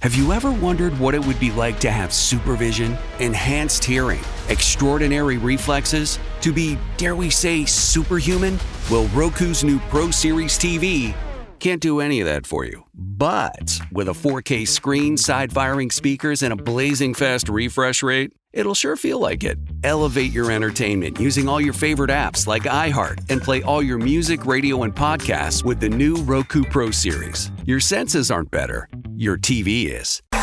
Have you ever wondered what it would be like to have supervision, enhanced hearing, extraordinary reflexes, to be, dare we say, superhuman? Well, Roku's new Pro Series TV can't do any of that for you. But with a 4K screen, side-firing speakers, and a blazing fast refresh rate, it'll sure feel like it. Elevate your entertainment using all your favorite apps like iHeart and play all your music, radio, and podcasts with the new Roku Pro Series. Your senses aren't better. Your TV is. Wake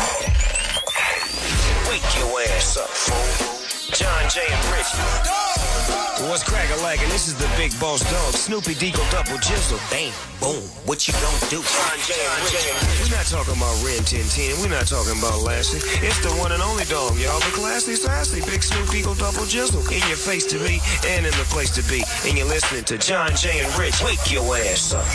your ass up, fool. John J. and Rich. What's crack-a-lackin'? This is the big boss dog. Snoopy Deagle Double Jizzle. Bang, boom. What you gonna do? John J. and Rich. We're not talking about Ren 1010. We're not talking about Lassie. It's the one and only dog, y'all. The classy, sassy, big Snoop Deagle Double Jizzle. In your face to be and in the place to be. And you're listening to John J. and Rich. Wake your ass up.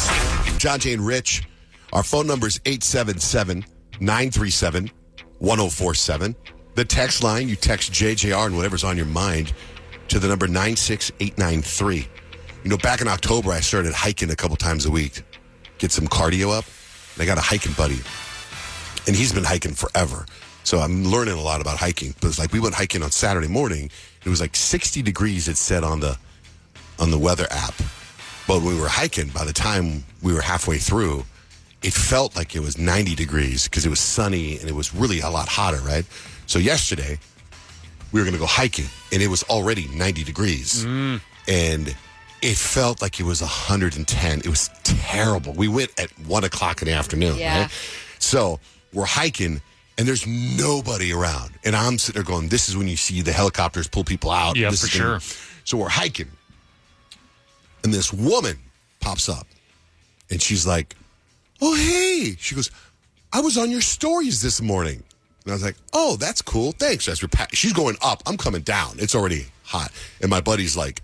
John J. and Rich. Our phone number is 877-937-1047. The text line, you text JJ&R and whatever's on your mind to the number 96893. You know, back in October, I started hiking a couple times a week. Get some cardio up. And I got a hiking buddy. And he's been hiking forever. So I'm learning a lot about hiking. But it's like we went hiking on Saturday morning. It was like 60 degrees, it said on the weather app. But when we were hiking, by the time we were halfway through, it felt like it was 90 degrees because it was sunny and it was really a lot hotter, right? So yesterday, we were going to go hiking, and it was already 90 degrees. And it felt like it was 110. It was terrible. We went at 1 o'clock in the afternoon, right? So we're hiking, and there's nobody around. And I'm sitting there going, this is when you see the helicopters pull people out. Yeah, for sure. So we're hiking, and this woman pops up, and she's like, oh, hey. She goes, I was on your stories this morning. And I was like, oh, that's cool. Thanks. She's going up. I'm coming down. It's already hot. And my buddy's like,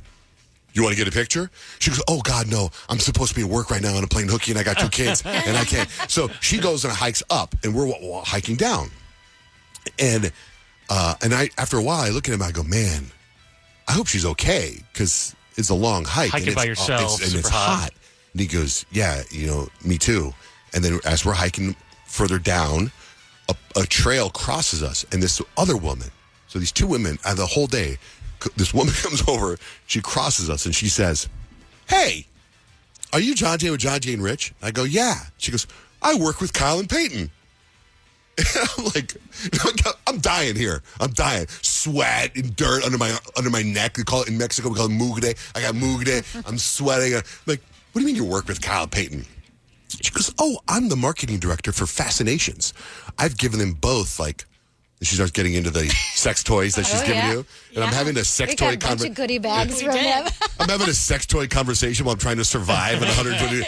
you want to get a picture? She goes, oh, God, no. I'm supposed to be at work right now, and I'm playing hooky, and I got 2 kids, and I can't. So she goes and hikes up, and we're hiking down. And after a while, I look at him, I go, man, I hope she's okay, because it's a long hike. Hiking by yourself, and it's hot. And he goes, yeah, me too. And then as we're hiking further down, a trail crosses us, and this other woman, so these two women, the whole day, this woman comes over, she crosses us, and she says, hey, are you John J. with John J. and Rich? I go, yeah. She goes, I work with Kyle and Peyton. And I'm like, I'm dying here. I'm dying. Sweat and dirt under my neck. We call it in Mexico, we call it mugre. I got mugre. I'm sweating. I'm like, what do you mean you work with Kyle and Peyton? She goes, oh, I'm the marketing director for Fascinations. I've given them both, like, she starts getting into the sex toys that she's giving you. And I'm having a sex toy conversation. We got a bunch of goodie bags from them. I'm having a sex toy conversation while I'm trying to survive in 120.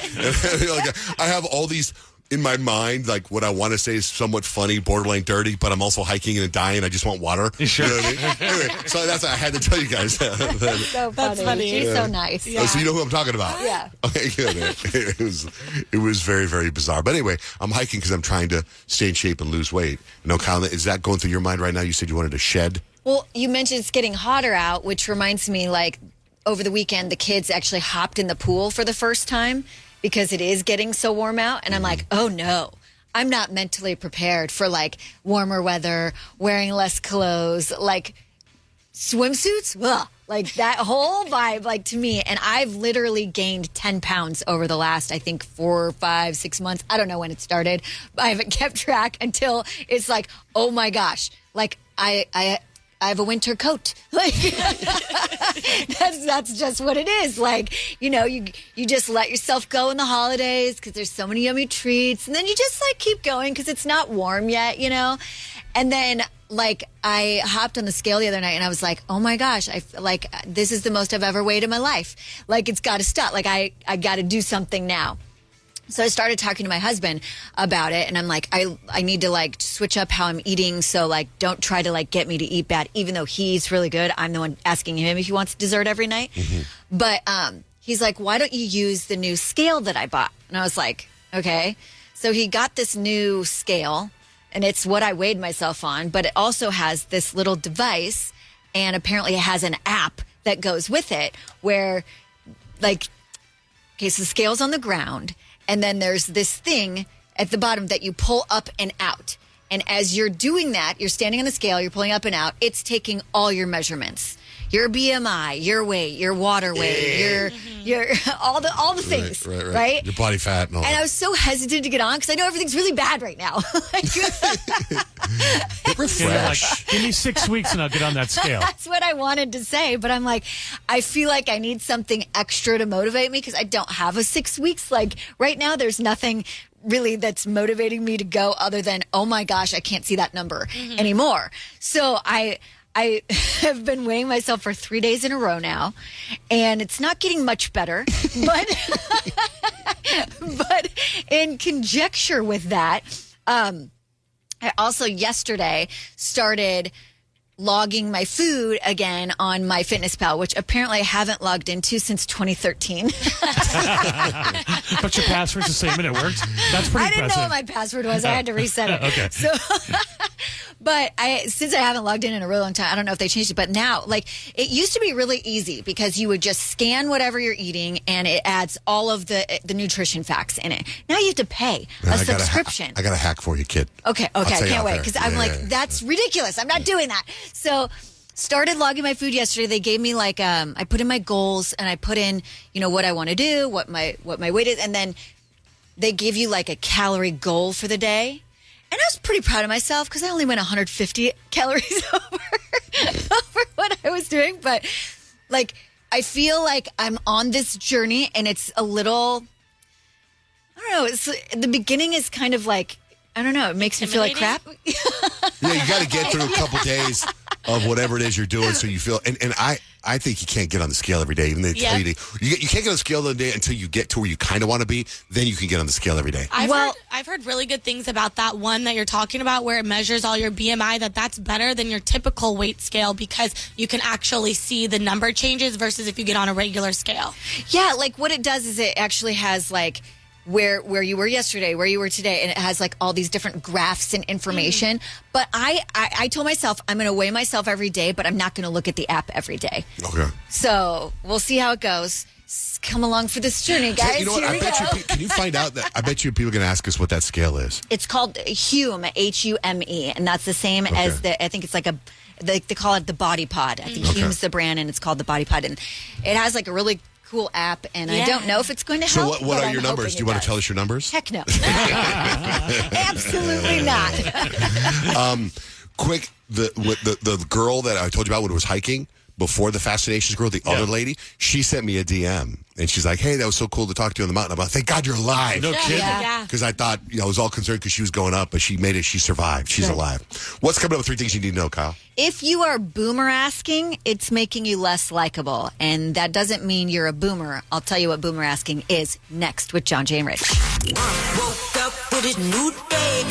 Like, I have all these in my mind, like what I want to say is somewhat funny, borderline dirty, but I'm also hiking and dying. I just want water. Sure. You know what I mean? Anyway, so that's what I had to tell you guys. So funny. That's funny. She's so nice. Yeah. So you know who I'm talking about? Yeah. Okay, good. It was very, very bizarre. But anyway, I'm hiking because I'm trying to stay in shape and lose weight. Kyle, is that going through your mind right now? You said you wanted to shed? Well, you mentioned it's getting hotter out, which reminds me, like, over the weekend, the kids actually hopped in the pool for the first time because it is getting so warm out. And I'm like, oh, no. I'm not mentally prepared for, like, warmer weather, wearing less clothes, like, swimsuits. Ugh. Like, that whole vibe, like, to me. And I've literally gained 10 pounds over the last, I think, 4, 5, 6 months. I don't know when it started. I haven't kept track until it's like, oh, my gosh. Like, I have a winter coat. Like, that's just what it is. Like, you just let yourself go in the holidays because there's so many yummy treats. And then you just, like, keep going because it's not warm yet, And then, like, I hopped on the scale the other night and I was like, oh my gosh, I feel like this is the most I've ever weighed in my life. Like, it's got to stop. Like, I got to do something now. So I started talking to my husband about it, and I'm like, I need to, like, switch up how I'm eating, so, like, don't try to, like, get me to eat bad, even though he's really good. I'm the one asking him if he wants dessert every night. Mm-hmm. But he's like, why don't you use the new scale that I bought? And I was like, okay. So he got this new scale, and it's what I weighed myself on, but it also has this little device, and apparently it has an app that goes with it where, like, okay, so the scale's on the ground, and then there's this thing at the bottom that you pull up and out. And as you're doing that, you're standing on the scale, you're pulling up and out, it's taking all your measurements. Your BMI, your weight, your water weight, your all the things, right? Your body fat and all And that. I was so hesitant to get on because I know everything's really bad right now. Refresh. Give me 6 weeks and I'll get on that scale. That's what I wanted to say, but I'm like, I feel like I need something extra to motivate me because I don't have a 6 weeks. Like right now, there's nothing really that's motivating me to go other than, oh my gosh, I can't see that number anymore. So I have been weighing myself for 3 days in a row now, and it's not getting much better. But in conjecture with that, I also yesterday started logging my food again on MyFitnessPal, which apparently I haven't logged into since 2013. But your password's the same and it worked? That's pretty I didn't know impressive. what my password was. I had to reset it. Okay. So, but since I haven't logged in a really long time, I don't know if they changed it. But now, like, it used to be really easy because you would just scan whatever you're eating and it adds all of the nutrition facts in it. Now you have to pay a subscription. I got a hack for you, kid. Okay, I'll I tell you can't out wait there. because I'm Yeah, like, yeah, that's ridiculous. I'm not doing that. So started logging my food yesterday. They gave me like I put in my goals and I put in, what I want to do, what my weight is, and then they give you like a calorie goal for the day. And I was pretty proud of myself because I only went 150 calories over what I was doing. But like, I feel like I'm on this journey and it's a little, I don't know, the beginning is kind of like, I don't know, it makes me feel like crap. Yeah, you got to get through a couple days of whatever it is you're doing so you feel, and I think you can't get on the scale every day, even though they tell you to. You can't get on the scale every day until you get to where you kind of want to be. Then you can get on the scale every day. I've heard really good things about that one that you're talking about where it measures all your BMI, that's better than your typical weight scale because you can actually see the number changes versus if you get on a regular scale. Yeah, like what it does is it actually has like where you were yesterday, where you were today, and it has like all these different graphs and information. But I told myself I'm going to weigh myself every day, but I'm not going to look at the app every day. Okay. So we'll see how it goes. Come along for this journey, guys. Hey, you know what? Here I we bet go. you. Can you find out that? I bet you people are going to ask us what that scale is. It's called Hume, Hume, and that's the same as I think it's like they call it the Body Pod. I think Hume's the brand, and it's called the Body Pod, and it has like a really cool app, and I don't know if it's going to So help. what are your numbers? Do you want to tell us your numbers? Heck no. Absolutely not. Quick, the girl that I told you about when it was hiking before the Fascinations girl, the other lady, she sent me a DM. And she's like, hey, that was so cool to talk to you on the mountain. I'm like, thank God you're alive. No kidding. Yeah. Because I thought, I was all concerned because she was going up, but she made it. She survived. She's alive. What's coming up with 3 things you need to know, Kyle? If you are boomer asking, it's making you less likable. And that doesn't mean you're a boomer. I'll tell you what boomer asking is next with John Jay and Rich. Woke up with a new day.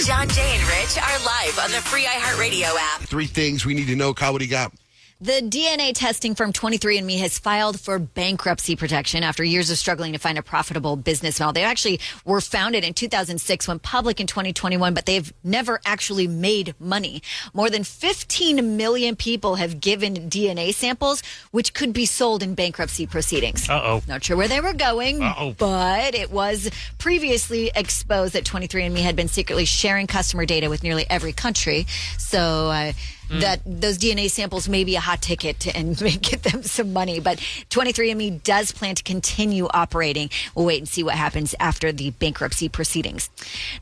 John Jay and Rich are live on the free iHeartRadio app. 3 things we need to know. Kyle, what do you got? The DNA testing firm 23andMe has filed for bankruptcy protection after years of struggling to find a profitable business model. They actually were founded in 2006, went public in 2021, but they've never actually made money. More than 15 million people have given DNA samples, which could be sold in bankruptcy proceedings. Uh-oh. Not sure where they were going, but it was previously exposed that 23andMe had been secretly sharing customer data with nearly every country. So that those DNA samples may be a hot ticket and may get them some money. But 23andMe does plan to continue operating. We'll wait and see what happens after the bankruptcy proceedings.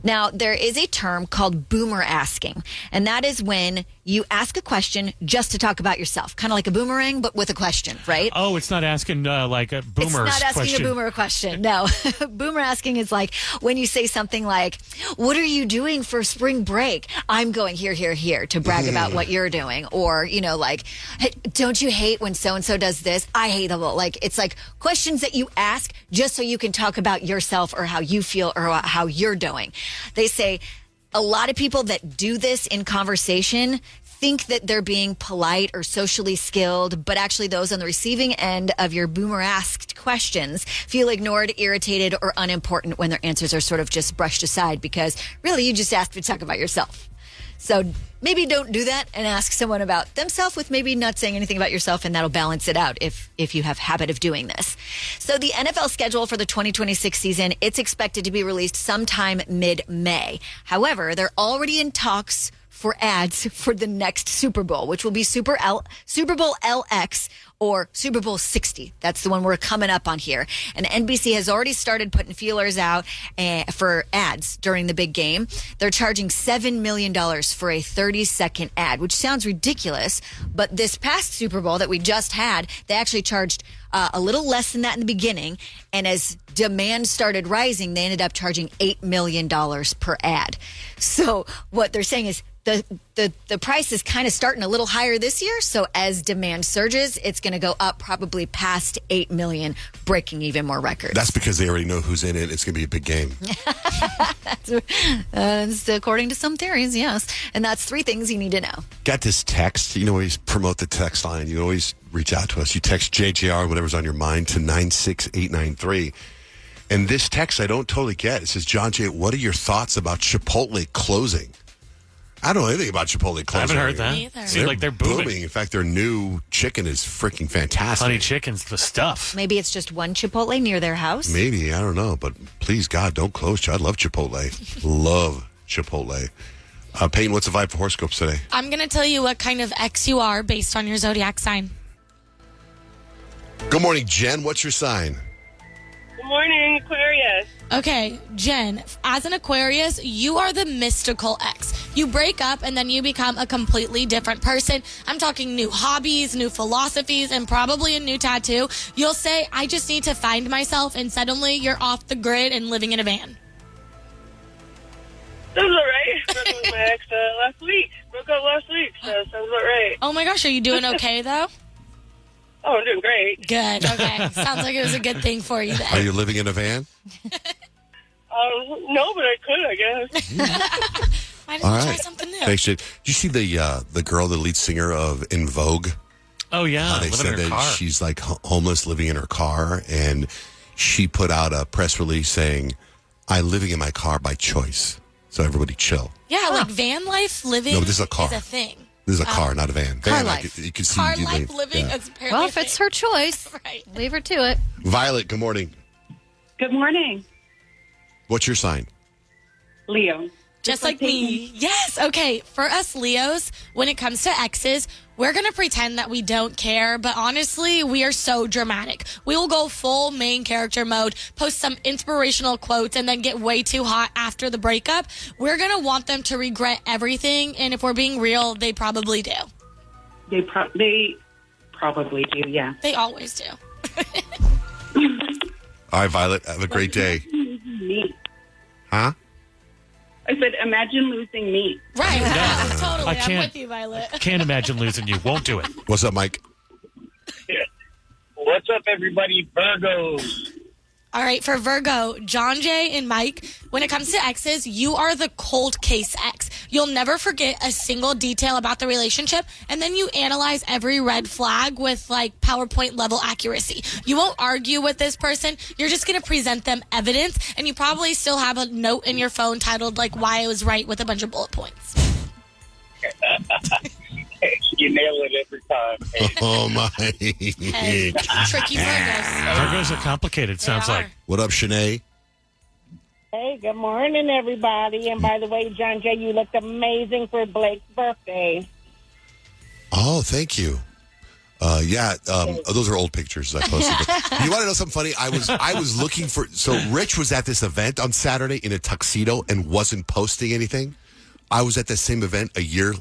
Now, there is a term called boomer asking, and that is when you ask a question just to talk about yourself, kind of like a boomerang, but with a question, right? Oh, it's not asking like a boomer It's not asking question. a boomer a question. No. Boomer asking is like when you say something like, what are you doing for spring break? I'm going here, here, here to brag about what you're doing. Or, like, hey, don't you hate when so-and-so does this? I hate them. Like, it's like questions that you ask just so you can talk about yourself or how you feel or how you're doing. They say a lot of people that do this in conversation think that they're being polite or socially skilled, but actually those on the receiving end of your boomer asked questions feel ignored, irritated, or unimportant when their answers are sort of just brushed aside because really you just asked to talk about yourself. So maybe don't do that and ask someone about themselves with maybe not saying anything about yourself, and that'll balance it out if you have habit of doing this. So the NFL schedule for the 2026 season, it's expected to be released sometime mid-May. However, they're already in talks for ads for the next Super Bowl, which will be Super Bowl LX or Super Bowl 60. That's the one we're coming up on here. And NBC has already started putting feelers out for ads during the big game. They're charging $7 million for a 30-second ad, which sounds ridiculous. But this past Super Bowl that we just had, they actually charged a little less than that in the beginning. And as demand started rising, they ended up charging $8 million per ad. So what they're saying is the price is kind of starting a little higher this year. So as demand surges, it's going to go up probably past 8 million, breaking even more records. That's because they already know who's in it. It's going to be a big game. That's according to some theories, yes. And that's 3 things you need to know. Got this text. You know, always promote the text line. You always reach out to us. You text JJR, whatever's on your mind, to 96893. And this text I don't totally get. It says, John J., what are your thoughts about Chipotle closing? I don't know anything about Chipotle closing. I haven't heard that. Me either. Seems like they're booming. In fact, their new chicken is freaking fantastic. Honey chicken's the stuff. Maybe it's just one Chipotle near their house. Maybe, I don't know. But please, God, don't close. I love Chipotle. Love Chipotle. Peyton, what's the vibe for horoscopes today? I'm going to tell you what kind of X you are based on your zodiac sign. Good morning, Jen. What's your sign? Good morning, Aquarius. Okay, Jen, as an Aquarius, you are the mystical X. You break up and then you become a completely different person. I'm talking new hobbies, new philosophies, and probably a new tattoo. You'll say, I just need to find myself, and suddenly you're off the grid and living in a van. Sounds about right. Broke up with my ex last week. Broke up last week, so sounds about right. Oh my gosh, are you doing okay though? Oh, I'm doing great. Good, okay. Sounds like it was a good thing for you Are then. you living in a van? No, but I could, I guess. Why didn't All you try right. something new? Thanks, Jen. Did you see the girl, the lead singer of In Vogue? Oh, yeah. They Living said in her that car. she's like homeless, living in her car, and she put out a press release saying, "I'm living in my car by choice." So everybody chill. Yeah, like van life living No, but this is a car. is a thing. This is a car, not a van. Car Van, life. you can see Car you life leave. living Yeah. is apparently Well, a if it's thing. her choice, Right. leave her to it. Violet, good morning. Good morning, What's your sign? Leo. Just like me. Yes. Okay. For us Leos, when it comes to exes, we're going to pretend that we don't care. But honestly, we are so dramatic. We will go full main character mode, post some inspirational quotes, and then get way too hot after the breakup. We're going to want them to regret everything. And if we're being real, they probably do. They probably do, yeah. They always do. All right, Violet, have a great day. Me. Huh? I said, imagine losing me. Right. No, Totally. I I'm can't. with you, Violet. Can't imagine losing you. Won't do it. What's up, Mike? What's up, everybody? Virgos. All right, for Virgo, John Jay and Mike, when it comes to exes, you are the cold case ex. You'll never forget a single detail about the relationship, and then you analyze every red flag with like PowerPoint level accuracy. You won't argue with this person. You're just going to present them evidence, and you probably still have a note in your phone titled like why I was right with a bunch of bullet points. You nail it every time. Oh, my. Hey, tricky Virgos. Virgos are complicated, sounds They are. like. What up, Shanae? Hey, good morning, everybody. And by the way, John Jay, you looked amazing for Blake's birthday. Oh, thank you. Those are old pictures I posted. But you want to know something funny? I was looking for. So Rich was at this event on Saturday in a tuxedo and wasn't posting anything. I was at the same event a year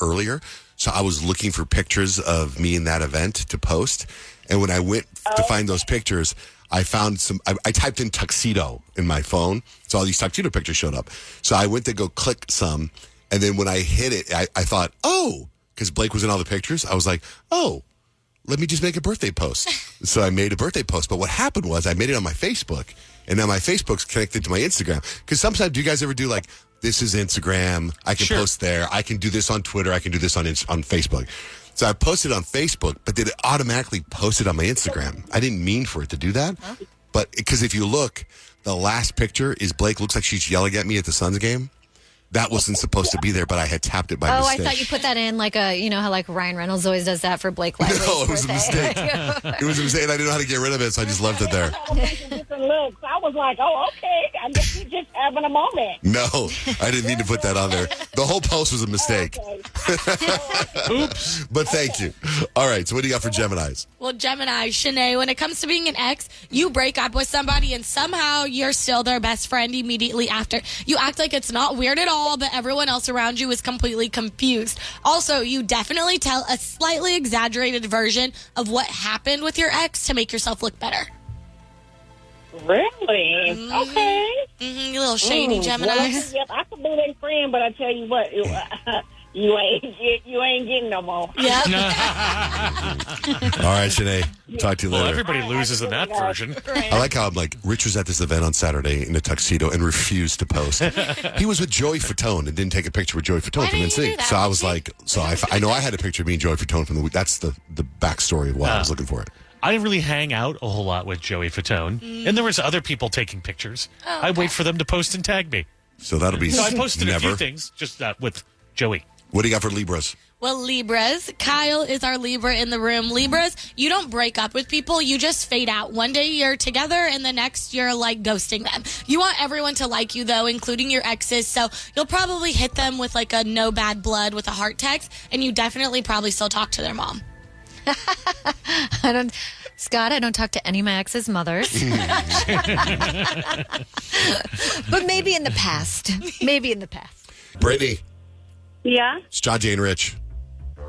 earlier. So I was looking for pictures of me in that event to post. And when I went to find those pictures, I found some. I typed in tuxedo in my phone, so all these tuxedo pictures showed up. So I went to go click some, and then when I hit it, I thought, oh. Because Blake was in all the pictures, I was like, oh, let me just make a birthday post. So I made a birthday post. But what happened was I made it on my Facebook, and now my Facebook's connected to my Instagram. Because sometimes, do you guys ever do like, this is Instagram, I can post there, I can do this on Twitter, I can do this on Facebook. So I posted on Facebook, but then it automatically posted on my Instagram. I didn't mean for it to do that. But because if you look, the last picture is Blake looks like she's yelling at me at the Suns game. that wasn't supposed to be there, but I had tapped it by Oh, I mistake. thought you put that in like how like Ryan Reynolds always does that for Blake Lively's No, it was a birthday. mistake. It was a mistake, and I didn't know how to get rid of it, so I just left it there. Different looks. I was like, oh, okay. I guess you're just having a moment. No, I didn't mean to put that on there. The whole post was a mistake. Oops. But thank you. All right, so what do you got for Geminis? Well, Gemini, Shanae, when it comes to being an ex, you break up with somebody and somehow you're still their best friend immediately after. You act like it's not weird at all, but everyone else around you is completely confused. Also, you definitely tell a slightly exaggerated version of what happened with your ex to make yourself look better. Really? Okay. You little shady Geminis. Well, yep, I could be their friend, but I tell you what, you ain't getting no more. Yep. All right, Shanae. Talk to you Well, later. everybody loses in that version. I like how I'm like, Rich was at this event on Saturday in a tuxedo and refused to post. He was with Joey Fatone and didn't take a picture with Joey Fatone from didn't you do NSYNC. that? So I was like, I know I had a picture of me and Joey Fatone from the week. That's the backstory of why I was looking for it. I didn't really hang out a whole lot with Joey Fatone, and there was other people taking pictures. I wait for them to post and tag me. So that'll be So I posted never. a few things just with Joey. What do you got for Libras? Well, Libras, Kyle is our Libra in the room. Libras, you don't break up with people. You just fade out. One day you're together and the next you're like ghosting them. You want everyone to like you though, including your exes. So you'll probably hit them with like a no bad blood with a heart text. And you definitely probably still talk to their mom. Scott, I don't talk to any of my ex's mothers. But maybe in the past. Maybe in the past. Brittany. Yeah. It's John, Jay, and Rich.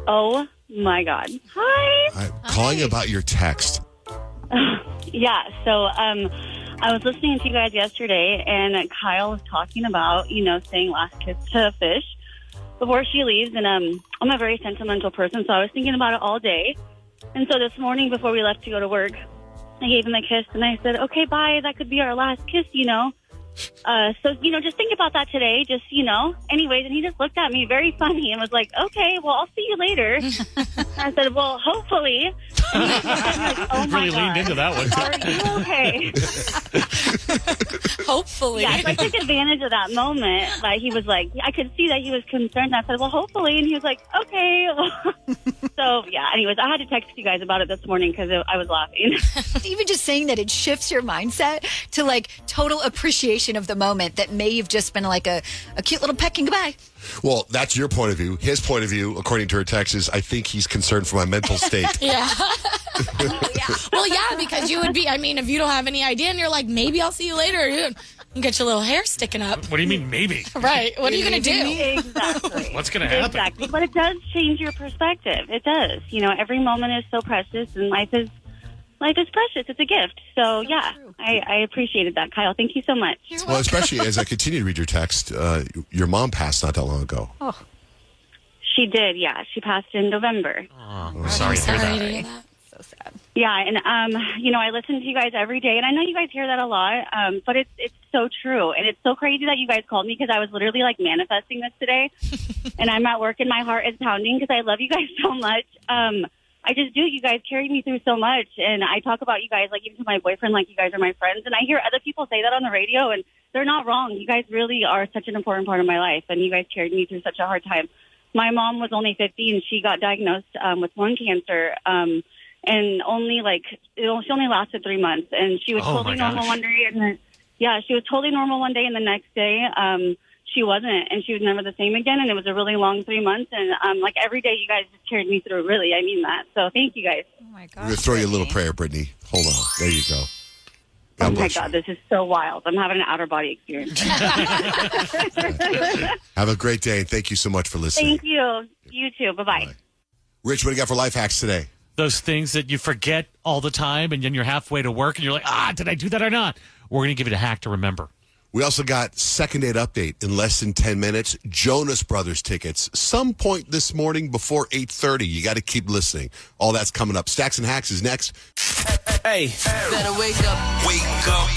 Oh my God. Hi. I'm calling about your text. Yeah. So, I was listening to you guys yesterday, and Kyle was talking about, saying last kiss to a fish before she leaves. And I'm a very sentimental person, so I was thinking about it all day. And so this morning, before we left to go to work, I gave him a kiss, and I said, "Okay, bye. That could be our last kiss, So, just think about that today, anyways." And he just looked at me very funny and was like, "Okay, well, I'll see you later." I said, "Well, hopefully." And he just looked at me like, "Oh my Really leaned God, into that one. are you okay?" Hopefully. Yeah, so I took advantage of that moment. Like, he was like, I could see that he was concerned. I said, "Well, hopefully." And he was like, "Okay." So, yeah, anyways, I had to text you guys about it this morning because I was laughing. Even just saying that, it shifts your mindset to like total appreciation of the moment that may have just been like a cute little pecking goodbye. Well, that's your point of view. His point of view, according to her text, is I think he's concerned for my mental state. Yeah. Well, yeah, because you would be, if you don't have any idea and you're like, maybe I'll see you later, you get your little hair sticking up. What do you mean, maybe? Right. What are you going to do? Exactly. What's going to happen? Exactly. But it does change your perspective. It does. Every moment is so precious, and life is precious. It's a gift. So, yeah, I appreciated that, Kyle. Thank you so much. Well, especially as I continue to read your text, your mom passed not that long ago. Oh, She did, yeah. She passed in November. Oh, sorry to hear Sorry that. to hear that. so sad. Yeah, and I listen to you guys every day, and I know you guys hear that a lot, but it's so true, and it's so crazy that you guys called me because I was literally like manifesting this today, and I'm at work and my heart is pounding because I love you guys so much. I just do. You guys carry me through so much, and I talk about you guys like even to my boyfriend, like you guys are my friends, and I hear other people say that on the radio, and they're not wrong. You guys really are such an important part of my life, and you guys carried me through such a hard time. My mom was only 50, and she got diagnosed with lung cancer. And she only lasted 3 months, and she was totally normal one day, and then she was totally normal one day, and the next day she wasn't, and she was never the same again, and it was a really long 3 months, and every day you guys just carried me through. Really, I mean that. So thank you guys. Oh my I'm God. going to throw you a little prayer, Brittany. Hold on. There you go. God Oh my bless you. God, this is so wild. I'm having an outer body experience. Have a great day, and thank you so much for listening. Thank you. You too. Bye-bye. Rich, what do you got for life hacks today? Those things that you forget all the time, and then you're halfway to work, and you're like, did I do that or not? We're going to give you a hack to remember. We also got second date update in less than 10 minutes. Jonas Brothers tickets some point this morning before 8:30. You got to keep listening. All that's coming up. Stacks and Hacks is next. Hey, better wake up. Wake up.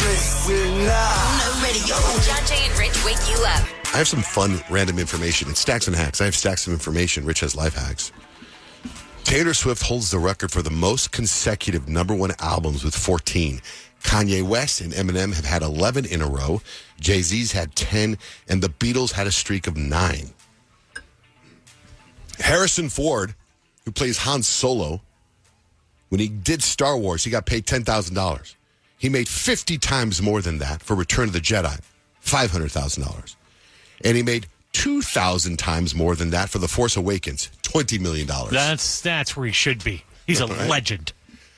We're live on the radio. John, Jay, and Rich wake you up. I have some fun random information. It's Stacks and Hacks. I have stacks of information. Rich has life hacks. Taylor Swift holds the record for the most consecutive number one albums with 14. Kanye West and Eminem have had 11 in a row. Jay-Z's had 10, and the Beatles had a streak of 9. Harrison Ford, who plays Han Solo, when he did Star Wars, he got paid $10,000. He made 50 times more than that for Return of the Jedi, $500,000. And he made 2,000 times more than that for The Force Awakens, $20 million. That's where he should be. He's a legend.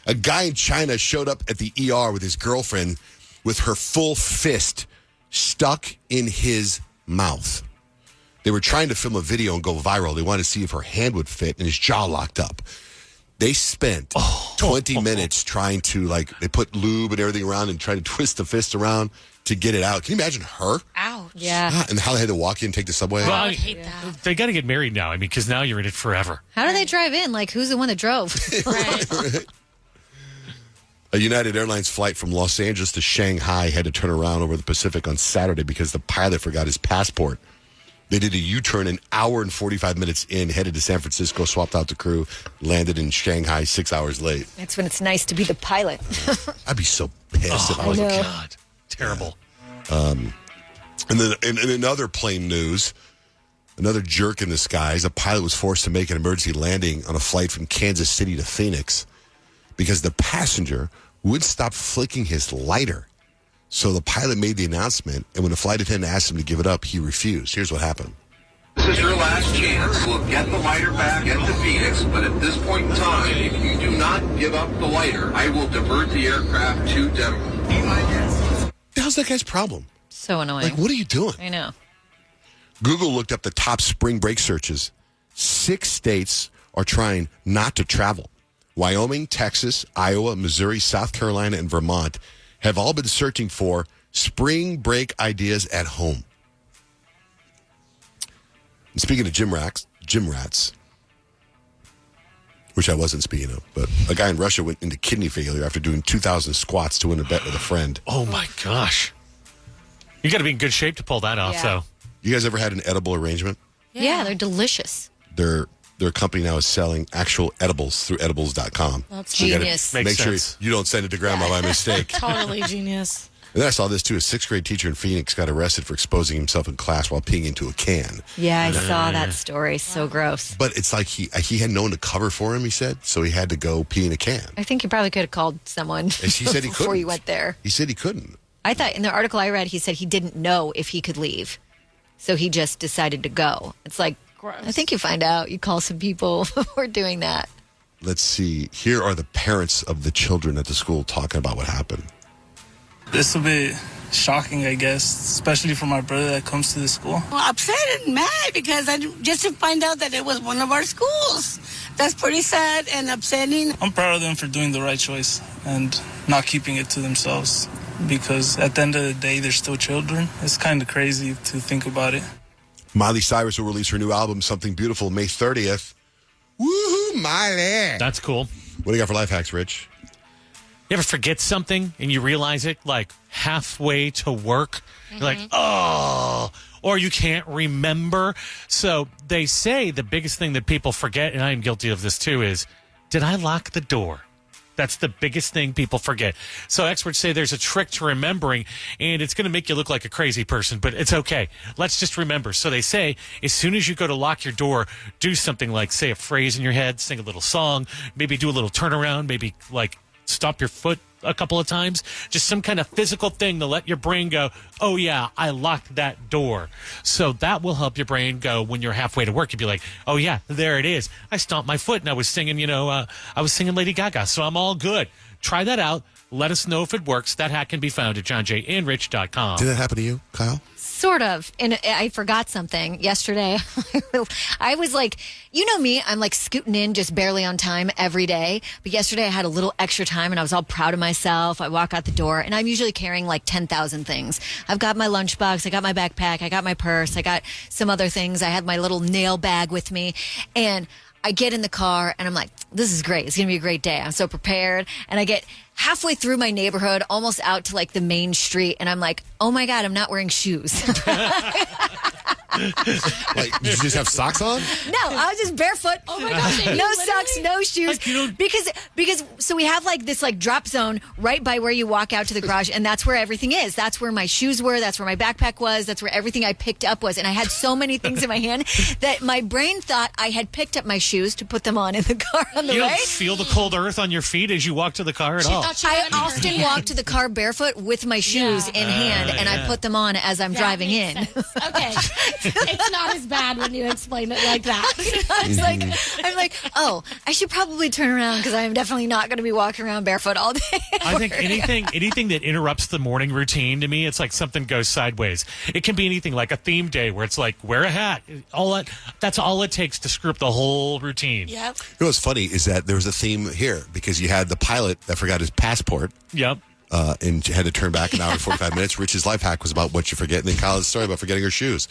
A guy in China showed up at the ER with his girlfriend with her full fist stuck in his mouth. They were trying to film a video and go viral. They wanted to see if her hand would fit, and his jaw locked up. They spent 20 minutes trying to, they put lube and everything around and try to twist the fist around to get it out. Can you imagine her? Ouch. Yeah. And how they had to walk in and take the subway? Well, I hate that. They got to get married now. I mean, because now you're in it forever. How do they drive in? Like, who's the one that drove? Right. A United Airlines flight from Los Angeles to Shanghai had to turn around over the Pacific on Saturday because the pilot forgot his passport. They did a U-turn an hour and 45 minutes in, headed to San Francisco, swapped out the crew, landed in Shanghai 6 hours late. That's when it's nice to be the pilot. I'd be so pissed if I was. I know. God, terrible. And then in other plane news, another jerk in the skies, a pilot was forced to make an emergency landing on a flight from Kansas City to Phoenix because the passenger wouldn't stop flicking his lighter. So the pilot made the announcement, and when the flight attendant asked him to give it up, he refused. Here's what happened. This is your last chance. We'll get the lighter back, get to Phoenix, but at this point in time, if you do not give up the lighter, I will divert the aircraft to Denver. What the hell's that guy's problem? So annoying. Like, what are you doing? I know. Google looked up the top spring break searches. 6 states are trying not to travel. Wyoming, Texas, Iowa, Missouri, South Carolina, and Vermont have all been searching for spring break ideas at home. And speaking of gym rats, which I wasn't speaking of, but a guy in Russia went into kidney failure after doing 2,000 squats to win a bet with a friend. Oh, my gosh. You got to be in good shape to pull that off, Yeah. so. You guys ever had an edible arrangement? Yeah, they're delicious. Their company now is selling actual edibles through edibles.com. That's You gotta genius. Make Makes sure sense. you don't send it to grandma by mistake. Totally genius. And then I saw this too. A 6th grade teacher in Phoenix got arrested for exposing himself in class while peeing into a can. Yeah, I saw that story. So gross. But it's like he had no one to cover for him, he said, so he had to go pee in a can. I think you probably could have called someone And he said he before couldn't. you went there. He said he couldn't. I thought in the article I read, he said he didn't know if he could leave. So he just decided to go. It's like, Gross. I think you find out. You call some people who are doing that. Let's see. Here are the parents of the children at the school talking about what happened. It's a bit shocking, I guess, especially for my brother that comes to the school. Well, upset and mad because just to find out that it was one of our schools. That's pretty sad and upsetting. I'm proud of them for doing the right choice and not keeping it to themselves because at the end of the day, they're still children. It's kind of crazy to think about it. Miley Cyrus will release her new album, Something Beautiful, May 30th. Woohoo, Miley! That's cool. What do you got for life hacks, Rich? You ever forget something and you realize it like halfway to work? You're like, oh, or you can't remember. So they say the biggest thing that people forget, and I'm guilty of this too, is did I lock the door? That's the biggest thing people forget. So experts say there's a trick to remembering, and it's going to make you look like a crazy person, but it's okay. Let's just remember. So they say as soon as you go to lock your door, do something like say a phrase in your head, sing a little song, maybe do a little turnaround, maybe like stop your foot a couple of times, just some kind of physical thing to let your brain go, oh yeah, I locked that door. So that will help your brain go when you're halfway to work. You'll be like, oh yeah, there it is. I stomped my foot and I was singing, I was singing Lady Gaga. So I'm all good. Try that out. Let us know if it works. That hack can be found at johnjandrich.com. Did that happen to you, Kyle? Sort of. And I forgot something yesterday. I was like, you know me, I'm like scooting in just barely on time every day. But yesterday I had a little extra time and I was all proud of myself. I walk out the door and I'm usually carrying like 10,000 things. I've got my lunchbox. I got my backpack. I got my purse. I got some other things. I had my little nail bag with me. And I get in the car and I'm like, this is great. It's going to be a great day. I'm so prepared. And I get halfway through my neighborhood, almost out to like the main street. And I'm like, oh my God, I'm not wearing shoes. Like, did you just have socks on? No, I was just barefoot. Oh my gosh, No socks, no shoes. Because so we have like this like drop zone right by where you walk out to the garage, and that's where everything is. That's where my shoes were. That's where my backpack was. That's where everything I picked up was. And I had so many things in my hand that my brain thought I had picked up my shoes to put them on in the car on the You way. don't feel the cold earth on your feet as you walk to the car at all. I often walk to the car barefoot with my shoes in hand, and I put them on as I'm driving in. Okay. It's not as bad when you explain it like that. I'm like, oh, I should probably turn around because I am definitely not going to be walking around barefoot all day. I think anything that interrupts the morning routine, to me, it's like something goes sideways. It can be anything, like a theme day where it's like, wear a hat. That's all it takes to screw up the whole routine. Yep. You know what's funny is that there was a theme here because you had the pilot that forgot his passport. Yep. And had to turn back an hour and 45 minutes. Rich's life hack was about what you forget, and then Kyle's story about forgetting her shoes.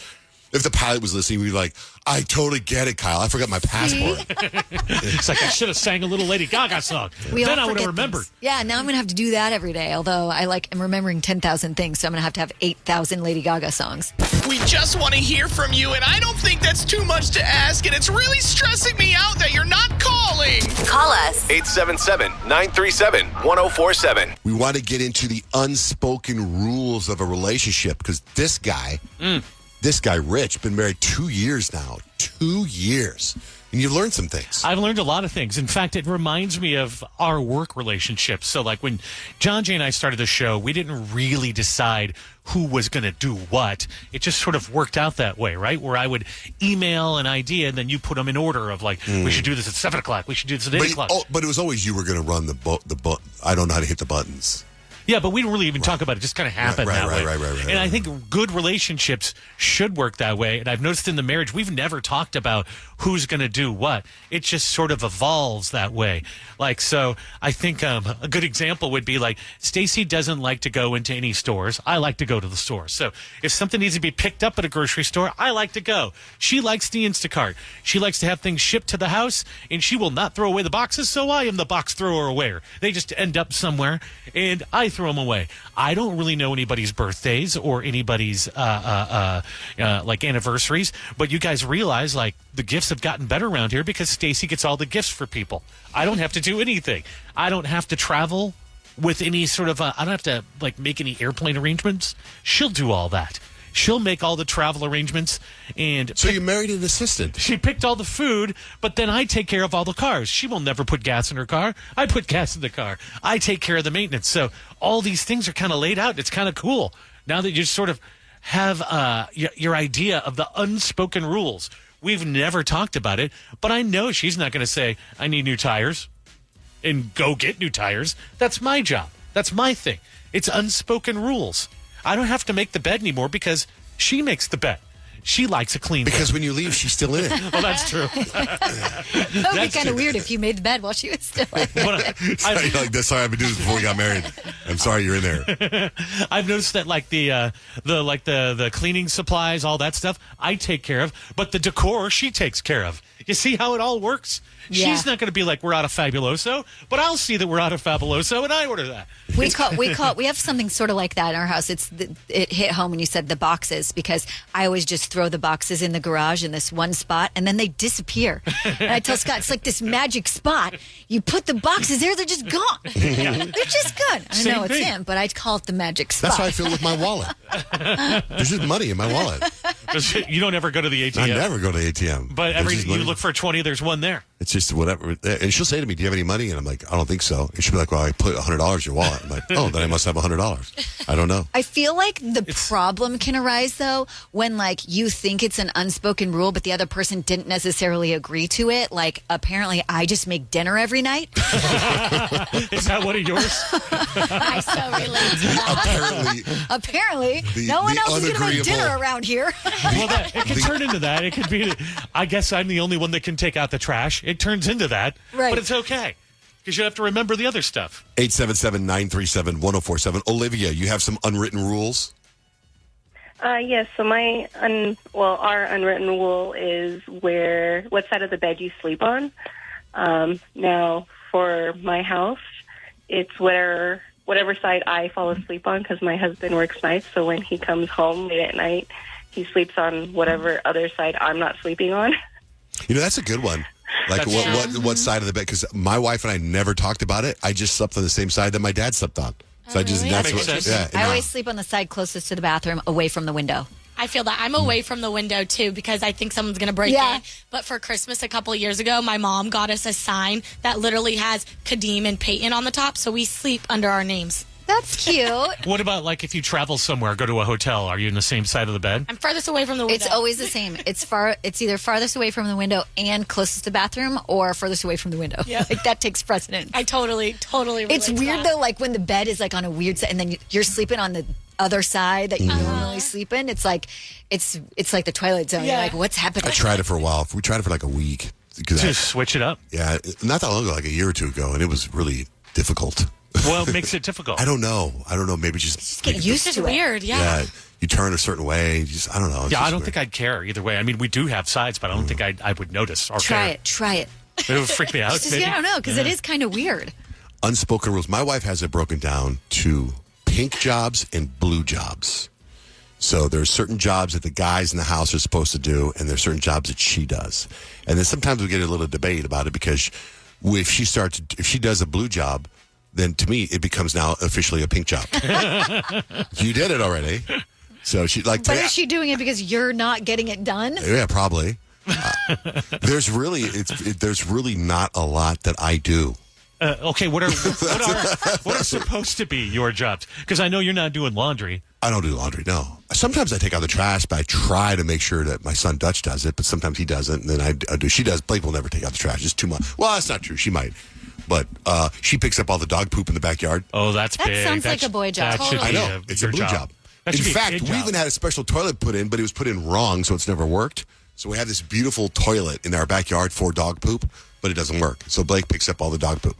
If the pilot was listening, we'd be like, I totally get it, Kyle. I forgot my passport. It's like, I should have sang a little Lady Gaga song. Then I would have remembered. Things. Yeah, now I'm going to have to do that every day, although I am remembering 10,000 things, so I'm going to have 8,000 Lady Gaga songs. We just want to hear from you, and I don't think that's too much to ask, and it's really stressing me out that you're not calling. Call us. 877-937-1047. We want to get into the unspoken rules of a relationship because this guy, Rich, been married 2 years now. 2 years. And you've learned some things. I've learned a lot of things. In fact, it reminds me of our work relationships. So, like when John Jay and I started the show, we didn't really decide who was going to do what. It just sort of worked out that way, right? Where I would email an idea and then you put them in order of like, we should do this at 7 o'clock. We should do this at 8 o'clock. But it was always you were going to run the I don't know how to hit the buttons. Yeah, but we don't really even talk about it. It just kind of happened that way. Right. And I think good relationships should work that way. And I've noticed in the marriage, we've never talked about who's going to do what. It just sort of evolves that way. Like, so I think a good example would be like Stacy doesn't like to go into any stores. I like to go to the store. So if something needs to be picked up at a grocery store, I like to go. She likes the Instacart. She likes to have things shipped to the house, and she will not throw away the boxes, so I am the box thrower away. They just end up somewhere, and I throw them away. I don't really know anybody's birthdays or anybody's like anniversaries, but you guys realize like the gifts have gotten better around here because Stacy gets all the gifts for people. I don't have to do anything. I don't have to travel with any sort of I don't have to like make any airplane arrangements. She'll do all that. She'll make all the travel arrangements. And so you married an assistant. She picked all the food, but then I take care of all the cars. She will never put gas in her car. I put gas in the car. I take care of the maintenance. So all these things are kind of laid out. It's kind of cool. Now that you sort of have your idea of the unspoken rules. We've never talked about it, but I know she's not going to say, I need new tires and go get new tires. That's my job. That's my thing. It's unspoken rules. I don't have to make the bed anymore because she makes the bed. She likes a clean bed. Because when you leave, she's still in it. Well, that's true. That would be kind of weird if you made the bed while she was still in it. Sorry, I've been doing this before we got married. I'm sorry you're in there. I've noticed that like the cleaning supplies, all that stuff, I take care of, but the decor she takes care of. You see how it all works? Yeah. She's not going to be like, we're out of Fabuloso, but I'll see that we're out of Fabuloso and I order that. We have something sort of like that in our house. It hit home when you said the boxes, because I always just throw the boxes in the garage in this one spot and then they disappear. And I tell Scott, it's like this magic spot. You put the boxes there, they're just gone. Yeah. They're just gone. I know it's him, but I call it the magic spot. That's how I feel with my wallet. There's just money in my wallet. You don't ever go to the ATM. I never go to the ATM. But you look for 20, there's one there. It's just whatever. And she'll say to me, do you have any money? And I'm like, I don't think so. And she'll be like, well, I put $100 in your wallet. I'm like, oh, then I must have $100. I don't know. I feel like the problem can arise, though, when, like, you think it's an unspoken rule, but the other person didn't necessarily agree to it. Like, apparently, I just make dinner every night. Is that one of yours? I so relate to that. Apparently, no one else is going to make dinner around here. Well, it can turn into that. It could be, I guess I'm the only one that can take out the trash. It turns into that. Right. But it's okay, because you have to remember the other stuff. 877-937-1047. Olivia, you have some unwritten rules? Yes, so our unwritten rule is what side of the bed you sleep on. Now, for my house, it's whatever side I fall asleep on, because my husband works nights, so when he comes home late at night, he sleeps on whatever other side I'm not sleeping on. That's a good one. Like what side of the bed? Because my wife and I never talked about it. I just slept on the same side that my dad slept on. So that's what. Yeah, I always sleep on the side closest to the bathroom, away from the window. I feel that I'm away from the window too because I think someone's going to break in. But for Christmas a couple of years ago, my mom got us a sign that literally has Kadeem and Peyton on the top, so we sleep under our names. That's cute. What about like if you travel somewhere, go to a hotel? Are you in the same side of the bed? I'm farthest away from the window. It's always the same. It's either farthest away from the window and closest to the bathroom, or furthest away from the window. Yeah, like that takes precedence. I totally. It's weird though, like when the bed is like on a weird side, and then you're sleeping on the other side that you normally sleep in. It's like it's like the Twilight Zone. You're like, what's happening? I tried it for a while. We tried it for like a week. To switch it up? Yeah, not that long ago, like a year or two ago, and it was really difficult. Well, it makes it difficult. I don't know. Maybe just get used to it. Weird, yeah. You turn a certain way. I don't know. I don't think I'd care either way. I mean, we do have sides, but I don't think I would notice or Try it. It would freak me out. I don't know, because it is kind of weird. Unspoken rules. My wife has it broken down to pink jobs and blue jobs. So there's certain jobs that the guys in the house are supposed to do, and there's certain jobs that she does. And then sometimes we get a little debate about it because if she does a blue job, then to me it becomes now officially a pink job. You did it already, so she like. But is she doing it because you're not getting it done? Yeah, probably. There's really not a lot that I do. Okay, what are supposed to be your jobs? Because I know you're not doing laundry. I don't do laundry, no. Sometimes I take out the trash, but I try to make sure that my son Dutch does it, but sometimes he doesn't, and then I do. She does. Blake will never take out the trash. It's too much. Well, that's not true. She might. But she picks up all the dog poop in the backyard. Oh, that's big. That sounds like a boy job. I know. It's a blue job. In fact, we even had a special toilet put in, but it was put in wrong, so it's never worked. So we have this beautiful toilet in our backyard for dog poop, but it doesn't work. So Blake picks up all the dog poop.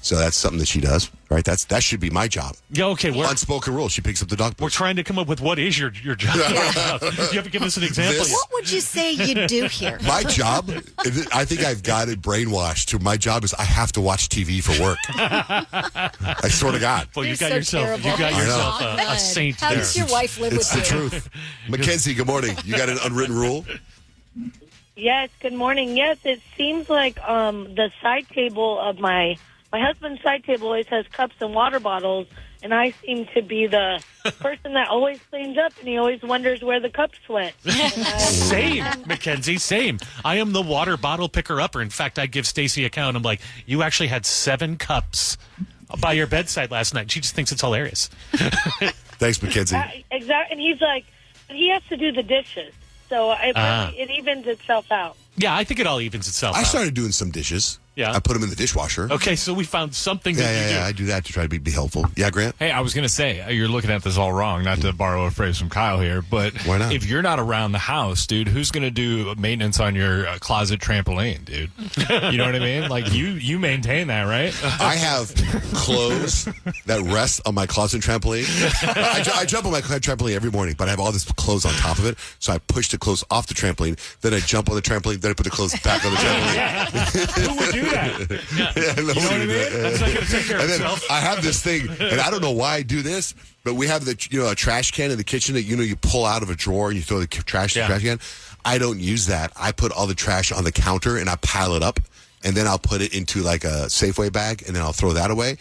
So that's something that she does, right? That should be my job. Yeah, okay. Unspoken rule. She picks up the dog poop. We're trying to come up with what is your job. You have to give us an example. What would you say you do here? My job, I think I've got it brainwashed to my job is I have to watch TV for work. I swear to God. Well, you got yourself a saint How there. does your wife live It's with the you? truth. Mackenzie, good morning. You got an unwritten rule? Yes, good morning. Yes, it seems like the side table of my husband's side table always has cups and water bottles, and I seem to be the person that always cleans up, and he always wonders where the cups went. Same, Mackenzie, same. I am the water bottle picker-upper. In fact, I give Stacy a count. I'm like, you actually had 7 cups by your bedside last night. She just thinks it's hilarious. Thanks, Mackenzie. Exactly, and he's like, he has to do the dishes, so it evens itself out. Yeah, I think it all evens itself out. I started doing some dishes. Yeah. I put them in the dishwasher. Okay, so we found something that you do. Yeah, I do that to try to be helpful. Yeah, Grant? Hey, I was going to say, you're looking at this all wrong, not to borrow a phrase from Kyle here, but why not? If you're not around the house, dude, who's going to do maintenance on your closet trampoline, dude? You know what I mean? Like, you maintain that, right? I have clothes that rest on my closet trampoline. I jump on my trampoline every morning, but I have all this clothes on top of it, so I push the clothes off the trampoline, then I jump on the trampoline, then I put the clothes back on the trampoline. Who would do that? Yeah, You know what I mean? That's not going to take care of and then itself. I have this thing, and I don't know why I do this, but we have a trash can in the kitchen that you pull out of a drawer and you throw the trash in the trash can. I don't use that. I put all the trash on the counter and I pile it up, and then I'll put it into like a Safeway bag, and then I'll throw that away.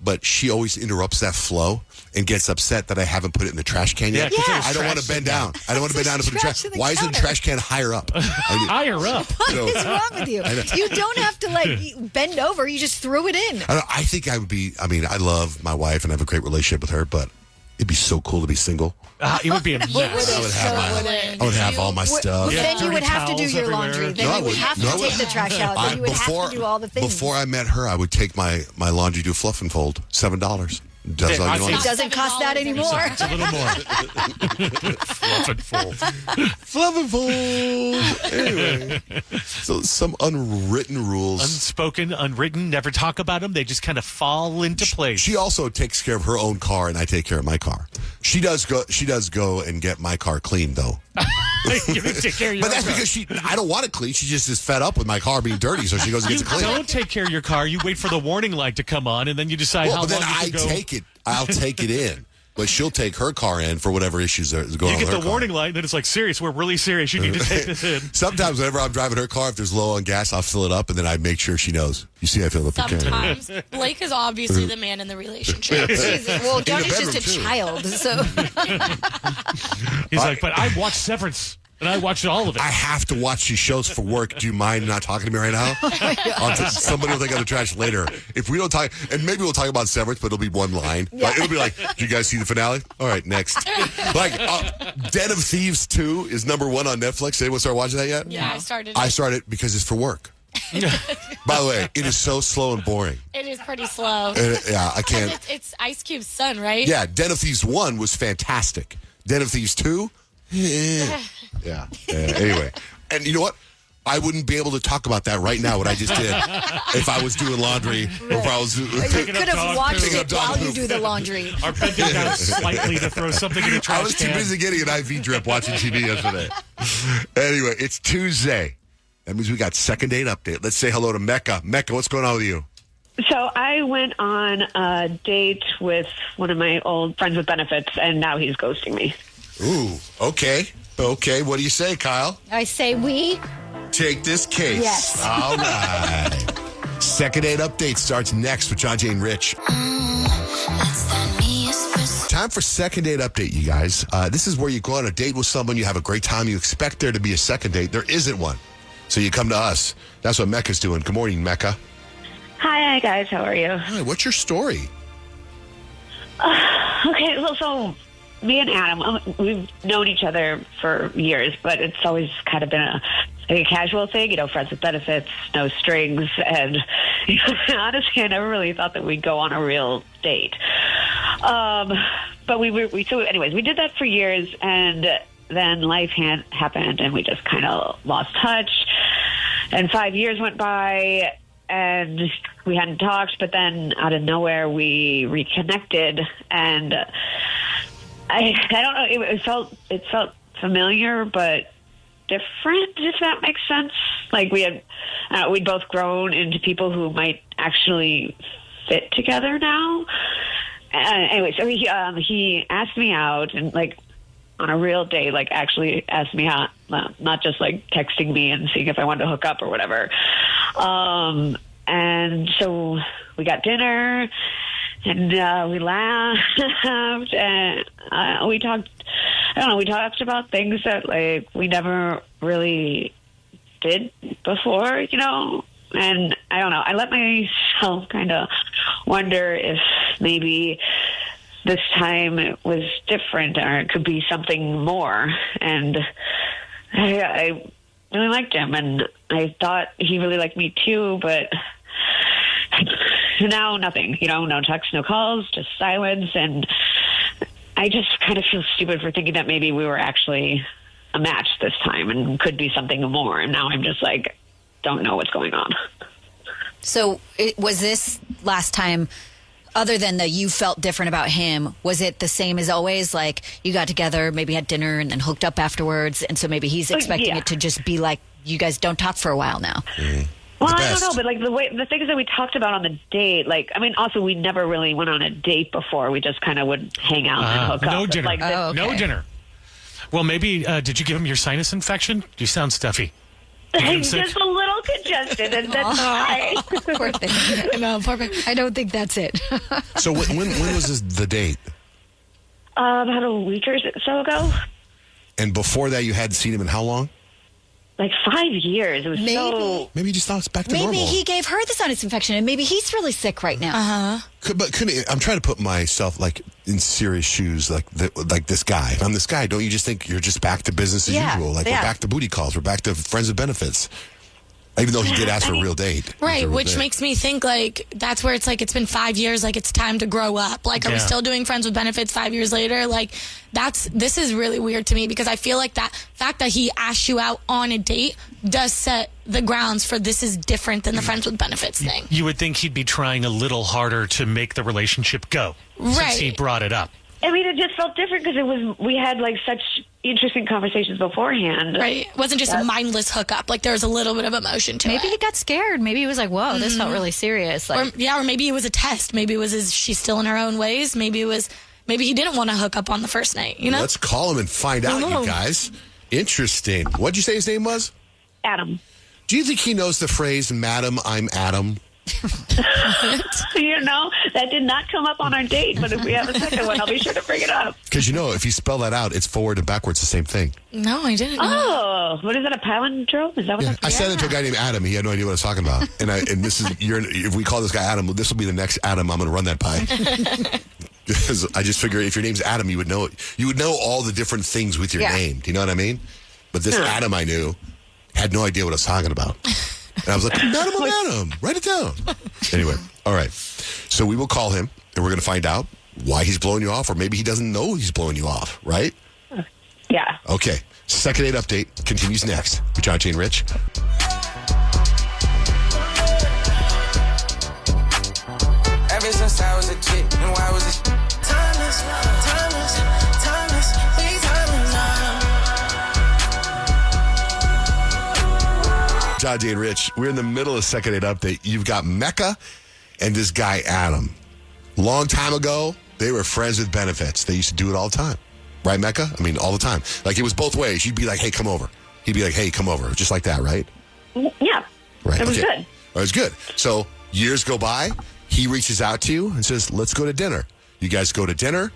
But she always interrupts that flow and gets upset that I haven't put it in the trash can yet. Yeah. I don't want to bend down. I don't want to bend down to put the trash. Why isn't the trash can higher up? Higher up? What is wrong with you? You don't have to bend over. You just threw it in. I think I would be. I mean, I love my wife and I have a great relationship with her, but it'd be so cool to be single. It would be a mess. I would have all my stuff. Then you would have to do your laundry. Then you would have to take the trash out. Then you would have to do all the things. Before I met her, I would take my laundry to Fluff and Fold. $7. Does all your laundry. It doesn't cost that anymore. It's a little more. Fluff and Fold. Fluff and Fold. Anyway, so some unwritten rules. Unspoken, unwritten, never talk about them. They just kind of fall into place. She also takes care of her own car, and I take care of my car. She does go and get my car clean, though. You take care of your but that's because I don't want it clean. She just is fed up with my car being dirty, so she goes and gets it clean. You don't take care of your car. You wait for the warning light to come on, and then you decide how long you can go. I'll take it in. but she'll take her car in for whatever issues are going on. You with get her the car. warning light, and then it's like, serious, we're really serious. You need to take this in. Sometimes whenever I'm driving her car, if there's low on gas, I'll fill it up, and then I make sure she knows. You see, I fill up the can. Sometimes Blake is obviously the man in the relationship. Well, Johnny's just a child, so. He's like, but I watched Severance, and I watched all of it. I have to watch these shows for work. Do you mind not talking to me right now? Somebody will think I'm the trash later. If we don't talk, and maybe we'll talk about Severance, but it'll be one line. Yeah. It'll be like, "Do you guys see the finale?" All right, next. Like, Den of Thieves 2 is number 1 on Netflix. Anyone start watching that yet? Yeah, I started. I started because it's for work. By the way, it is so slow and boring. It is pretty slow. Yeah, I can't. It's Ice Cube's son, right? Yeah, Den of Thieves 1 was fantastic. Den of Thieves 2? Yeah. Anyway. And you know what? I wouldn't be able to talk about that right now, what I just did, if I was doing laundry or if I was You could have watched it while you do the laundry. Our bed goes down slightly to throw something in the trash I was too can. busy getting an IV drip watching TV yesterday. Anyway, it's Tuesday. That means we got second date update. Let's say hello to Mecca. Mecca, what's going on with you? So I went on a date with one of my old friends with benefits, and now he's ghosting me. Ooh, okay. Okay, what do you say, Kyle? I say we. Take this case. Yes. All right. Second date update starts next with John, Jay, and Rich. Time for second date update, you guys. This is where you go on a date with someone, you have a great time, you expect there to be a second date. There isn't one. So you come to us. That's what Mecca's doing. Good morning, Mecca. Hi, guys. How are you? Hi, what's your story? Okay, well, so me and Adam, we've known each other for years, but it's always kind of been a casual thing, you know, friends with benefits, no strings, and honestly, I never really thought that we'd go on a real date. But so anyways, we did that for years, and then life happened, and we just kind of lost touch. And 5 years went by, and we hadn't talked. But then, out of nowhere, we reconnected, and I don't know. It felt familiar, but different, if that makes sense. Like we'd both grown into people who might actually fit together now. Anyway, so he asked me out, and like, on a real date, like actually asked me out, not just like texting me and seeing if I wanted to hook up or whatever. And so we got dinner, and we laughed, and we talked. I don't know. We talked about things that like we never really did before, you know. And I don't know. I let myself kind of wonder if maybe this time it was different, or it could be something more. And I really liked him, and I thought he really liked me too, but now nothing. You know, no texts, no calls, just silence. And I just kind of feel stupid for thinking that maybe we were actually a match this time and could be something more. And now I'm just like, don't know what's going on. So was this last time, other than that you felt different about him, was it the same as always? Like you got together, maybe had dinner, and then hooked up afterwards, and so maybe he's expecting it to just be like you guys don't talk for a while now. Well, I don't know, but like the things that we talked about on the date, like, I mean, also we never really went on a date before. We just kind of would hang out and hook no up. dinner. Like No dinner. Well, maybe, did you give him your sinus infection? You sound stuffy. Just a little congested, and that's fine. Poor thing. No, poor thing. I don't think that's it. So when was the date? About a week or so ago. And before that, you hadn't seen him in how long? Like 5 years. It was so... Maybe just thought it's back to Maybe normal. he gave her the sinus infection, and maybe he's really sick right now. I'm trying to put myself like in serious shoes, like this guy. If I'm this guy, don't you just think you're just back to business as usual? Like we're back to booty calls, we're back to friends with benefits. Even though he did ask for a real date. Right, which makes me think, like, that's where it's like, it's been 5 years, like, it's time to grow up. Like, are we still doing friends with benefits 5 years later? Like, this is really weird to me, because I feel like that fact that he asked you out on a date does set the grounds for this is different than the friends with benefits thing. You would think he'd be trying a little harder to make the relationship go. Right. Since he brought it up. I mean, it just felt different because we had like such interesting conversations beforehand. Right. It wasn't just a mindless hookup. Like there was a little bit of emotion to it. Maybe he got scared. Maybe he was like, whoa, this felt really serious. Like, or maybe it was a test. Maybe it was, is she still in her own ways? Maybe it was, maybe he didn't want to hook up on the first night, you know? Let's call him and find out, you guys. Interesting. What'd you say his name was? Adam. Do you think he knows the phrase, Madam, I'm Adam? You know, that did not come up on our date, but if we have a second one, I'll be sure to bring it up. Because, if you spell that out, it's forward and backwards the same thing. No, I didn't know. Oh, what is that, a palindrome? Is that what I said it to a guy named Adam. He had no idea what I was talking about. And this is, if we call this guy Adam, this will be the next Adam I'm going to run that by. Because I just figure if your name's Adam, you would know it. You would know all the different things with your name. Do you know what I mean? But this Adam I knew had no idea what I was talking about. And I was like, Adam, write it down. Anyway, all right. So we will call him, and we're going to find out why he's blowing you off, or maybe he doesn't know he's blowing you off, right? Yeah. Okay. Second date update continues next with John, Jay, and Rich. Ever since I was a kid, and why was it timeless, timeless, timeless, we timeless now. John, Jay, and Rich, we're in the middle of second date update. You've got Mecca and this guy, Adam. Long time ago, they were friends with benefits. They used to do it all the time. Right, Mecca? I mean, all the time. Like, it was both ways. You'd be like, hey, come over. He'd be like, hey, come over. Just like that, right? Yeah. Right. It was good. It was good. So years go by. He reaches out to you and says, let's go to dinner. You guys go to dinner.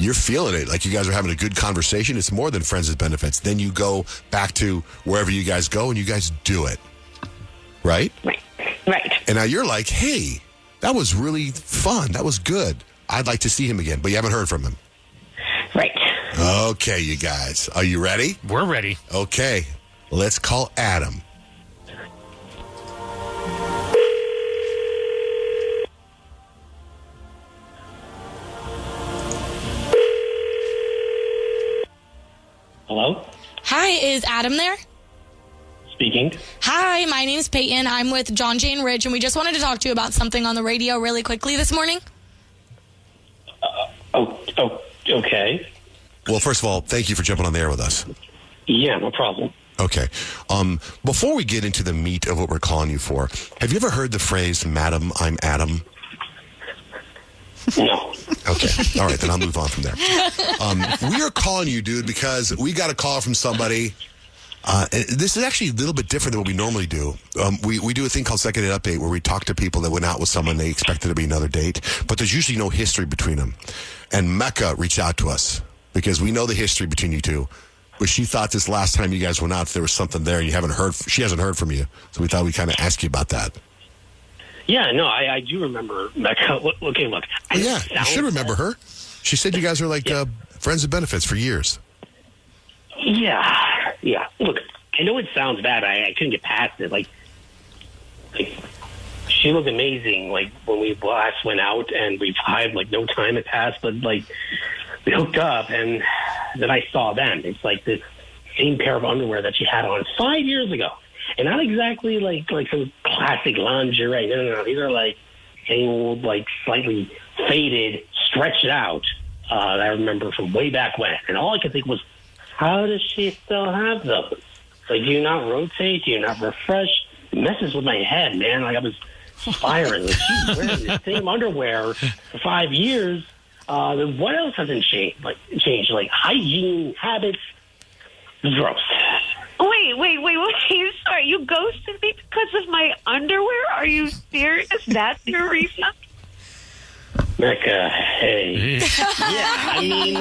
You're feeling it. Like, you guys are having a good conversation. It's more than friends with benefits. Then you go back to wherever you guys go and you guys do it. Right? Right. And now you're like, hey, that was really fun. That was good. I'd like to see him again. But you haven't heard from him. Right. Okay, you guys. Are you ready? We're ready. Okay. Let's call Adam. Hello? Hi, is Adam there? Speaking. Hi, my name's Peyton. I'm with John, Jay, and Rich, and we just wanted to talk to you about something on the radio really quickly this morning. Okay. Well, first of all, thank you for jumping on the air with us. Yeah, no problem. Okay. Before we get into the meat of what we're calling you for, have you ever heard the phrase, Madam, I'm Adam? No. Okay. All right, then I'll move on from there. We are calling you, dude, because we got a call from somebody. And this is actually a little bit different than what we normally do. We do a thing called Second Date Update where we talk to people that went out with someone they expected to be another date, but there's usually no history between them. And Mecca reached out to us because we know the history between you two, but she thought this last time you guys went out, there was something there and she hasn't heard from you. So we thought we'd kind of ask you about that. Yeah, no, I do remember Mecca. Okay, look. You should remember her. She said you guys are like friends with benefits for years. Yeah. Look, I know it sounds bad. I couldn't get past it. Like, she looked amazing. Like, when we last went out and we vibed, like, no time had passed, but, like, we hooked up and then I saw them. It's like this same pair of underwear that she had on 5 years ago. And not exactly like some classic lingerie. No. These are like old, like slightly faded, stretched out. That I remember from way back when. And all I could think was, how does she still have those? Like, do you not rotate? Do you not refresh? It messes with my head, man. Like, I was firing. Like, she's wearing the same underwear for 5 years. What else hasn't changed? Like hygiene habits. Gross. Wait. Sorry, you ghosted me because of my underwear? Are you serious? That's your reason? Mecca, hey. Yeah, I mean,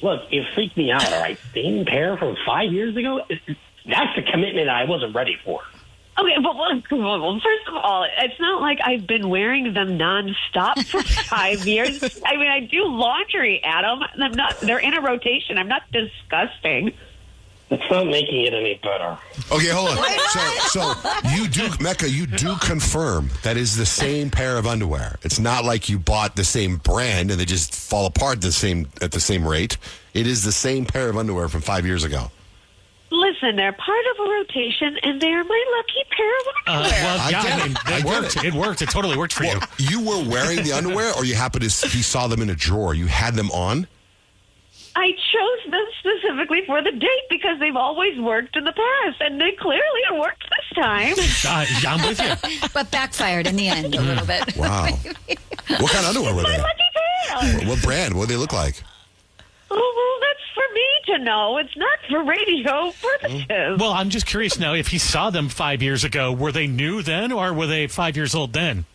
look, it freaked me out, all right? Same pair from 5 years ago? That's the commitment I wasn't ready for. Okay, well, first of all, it's not like I've been wearing them nonstop for 5 years. I mean, I do laundry, Adam. They're in a rotation. I'm not disgusting. It's not making it any better. Okay, hold on. So you do, Mecca, you do confirm that is the same pair of underwear. It's not like you bought the same brand and they just fall apart at the same rate. It is the same pair of underwear from 5 years ago. Listen, they're part of a rotation, and they're my lucky pair of underwear. It worked. It totally worked for you. You were wearing the underwear, or you happened to he saw them in a drawer? You had them on? I chose them specifically for the date because they've always worked in the past, and they clearly worked this time. I'm with you. But backfired in the end a little bit. Wow. What kind of underwear were they? My lucky pair. What brand? What do they look like? Oh, well, that's for me to know. It's not for radio purposes. Well, I'm just curious now, if he saw them 5 years ago, were they new then or were they 5 years old then?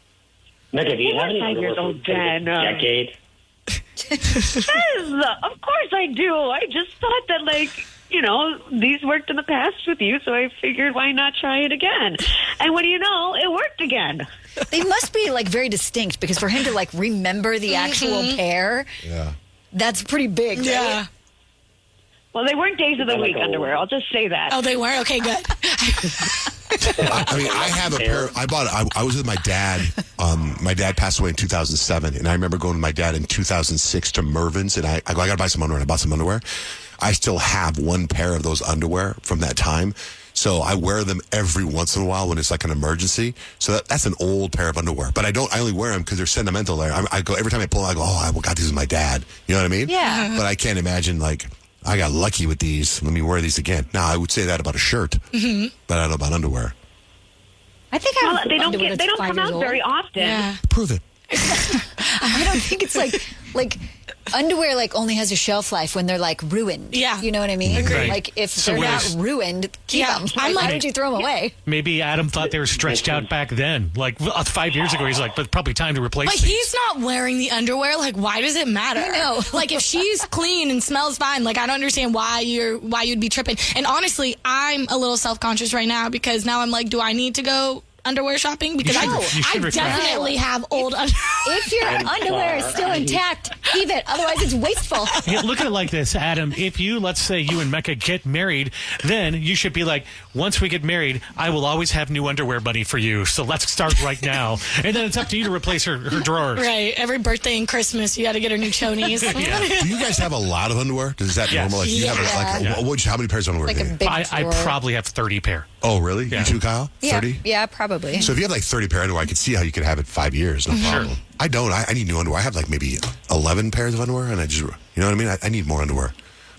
Mecca, do you have any 5 years underwear old from then. a decade? Yes, of course I do. I just thought that, like, you know, these worked in the past with you, so I figured why not try it again? And what do you know? It worked again. They must be like very distinct because for him to like remember the actual pair, that's pretty big. Right? Yeah. Well, they weren't days of the week underwear. I'll just say that. Oh, they weren't? Okay, good. I mean, I have a pair. I was with my dad. My dad passed away in 2007, and I remember going with my dad in 2006 to Mervyn's, and I got to buy some underwear. And I bought some underwear. I still have one pair of those underwear from that time. So I wear them every once in a while when it's like an emergency. So that's an old pair of underwear. But I only wear them because they're sentimental. I go every time I pull them, I go, oh, I got these with my dad. You know what I mean? Yeah. But I can't imagine, like, I got lucky with these. Let me wear these again. Now, I would say that about a shirt, but I don't know about underwear. I think they don't come out very often. Yeah. Prove it. I don't think it's like underwear like only has a shelf life when they're like ruined. Yeah. You know what I mean? Agreed. Like if So they're not whereas- ruined, keep them. I'm Why like- would you throw them away? Maybe Adam thought they were stretched out back then. Like 5 years ago, he's like, but probably time to replace But these. he's not wearing the underwear. Like, why does it matter? I know. Like, if she's clean and smells fine, like, I don't understand why you'd be tripping. And honestly, I'm a little self-conscious right now because now I'm like, do I need to go underwear shopping? Because You should I return. definitely have old underwear. If your underwear is still intact, keep it. Otherwise, it's wasteful. Yeah, look at it like this, Adam. If you, let's say you and Mecca get married, then you should be like, once we get married, I will always have new underwear money for you. So let's start right now. And then it's up to you to replace her drawers. Right. Every birthday and Christmas, you got to get her new chonies. Do you guys have a lot of underwear? Is that Yes. normal? Like, you have how many pairs of underwear? Like do a you? big I drawer. probably have 30 pair. Oh, really? Yeah. You too, Kyle? Yeah, 30? yeah, probably. So if you have like 30 pair of underwear, I could see how you could have it 5 years. No problem. I don't. I need new underwear. I have like maybe 11 pairs of underwear, and I just, you know what I mean? I need more underwear.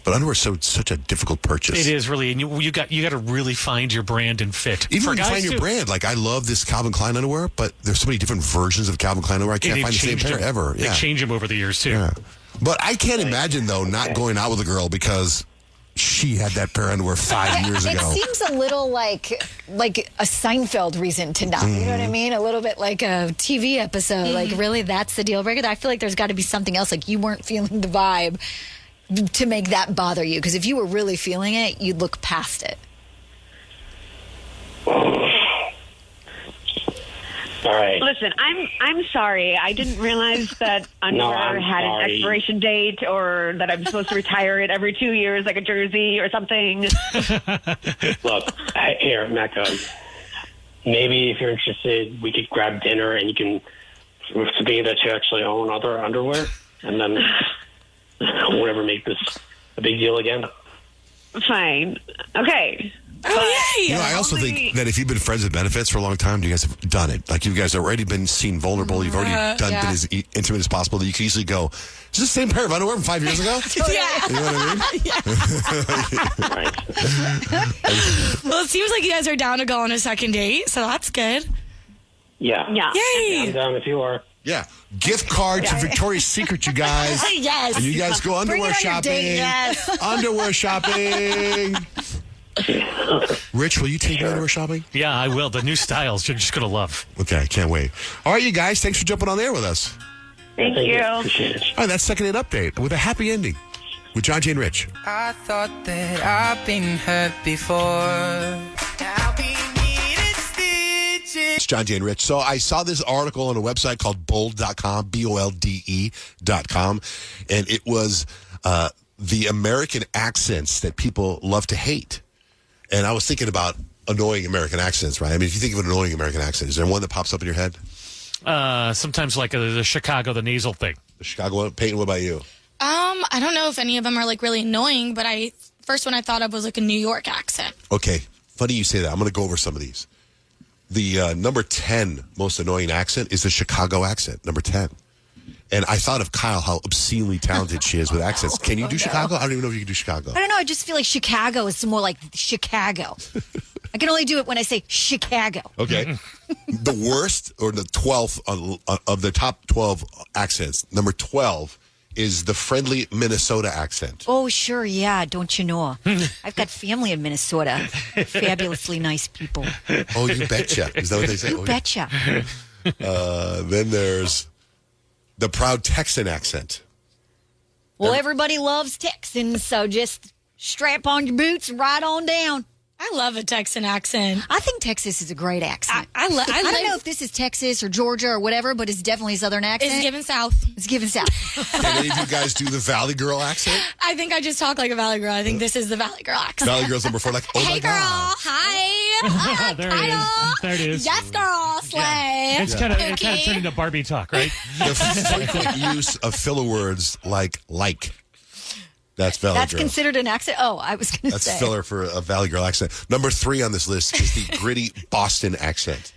But underwear is such a difficult purchase. It is really, and you got to really find your brand and fit. Even For when you guys find your too. brand, like I love this Calvin Klein underwear, but there's so many different versions of Calvin Klein underwear. I can't They've find the same changed pair them. ever. They Yeah. change them over the years too. Yeah. But I can't imagine though not going out with a girl because she had that pair of underwear 5 years It ago. seems a little like a Seinfeld reason to not. You know what I mean? A little bit like a TV episode. Like, really, that's the deal breaker? I feel like there's got to be something else. Like, you weren't feeling the vibe to make that bother you. Because if you were really feeling it, you'd look past it. All right. Listen, I'm sorry. I didn't realize that underwear I'm had an sorry. expiration date, or that I'm supposed to retire it every 2 years, like a jersey or something. Look, here, Mecca. Maybe if you're interested, we could grab dinner and you can be that you actually own other underwear, and then whatever, make this a big deal again. Fine. Okay. Oh, yay! You know, I also think that if you've been friends with benefits for a long time, you guys have done it. Like, you guys have already been seen vulnerable. You've already been as intimate as possible that you can easily go, is this the same pair of underwear from 5 years ago? Yeah. You know what I mean? Well, it seems like you guys are down to go on a second date, so that's good. Yeah. Yeah. Yay! I'm down if you are. Yeah. Gift card to Victoria's Secret, you guys. Yes. And you guys go Bring underwear it on your shopping. date, yes. Underwear shopping. Rich, will you take me underwear shopping? Yeah, I will. The new styles you're just going to love. Okay, I can't wait. All right, you guys, thanks for jumping on there with us. Thank you. Appreciate it. All right, that's Second Date Update with a happy ending with John, Jay, and Rich. I thought that I've been hurt before. I'll be needed stitches. It's John, Jay, and Rich. So I saw this article on a website called bold.com, BOLDE.com, and it was the American accents that people love to hate. And I was thinking about annoying American accents, right? I mean, if you think of an annoying American accent, is there one that pops up in your head? Sometimes like the Chicago, the nasal thing. The Chicago one? Peyton, what about you? I don't know if any of them are like really annoying, but first one I thought of was like a New York accent. Okay, funny you say that. I'm going to go over some of these. The number 10 most annoying accent is the Chicago accent, number 10. And I thought of Kyle, how obscenely talented she is with accents. Can you do Chicago? I don't even know if you can do Chicago. I don't know. I just feel like Chicago is more like Chicago. I can only do it when I say Chicago. Okay. The worst, or the 12th of the top 12 accents, number 12 is the friendly Minnesota accent. Oh, sure, yeah. Don't you know? I've got family in Minnesota. Fabulously nice people. Oh, you betcha. Is that what they say? You betcha. Then there's the proud Texan accent. Well, everybody loves Texans, so just strap on your boots and ride on down. I love a Texan accent. I think Texas is a great accent. I don't know if this is Texas or Georgia or whatever, but it's definitely a Southern accent. It's given South. It's given South. Can any of you guys do the Valley Girl accent? I think I just talk like a Valley Girl. I think this is the Valley Girl accent. Valley Girl's number 4, like, oh Hey, my girl. God. Hi. There it is. There it is. Yes, girl. Slay. It's kind of turned into Barbie talk, right? The frequent use of filler words like. That's Valley That's Girl. considered an accent? Oh, I was going to say. That's filler for a Valley Girl accent. Number 3 on this list is the gritty Boston accent.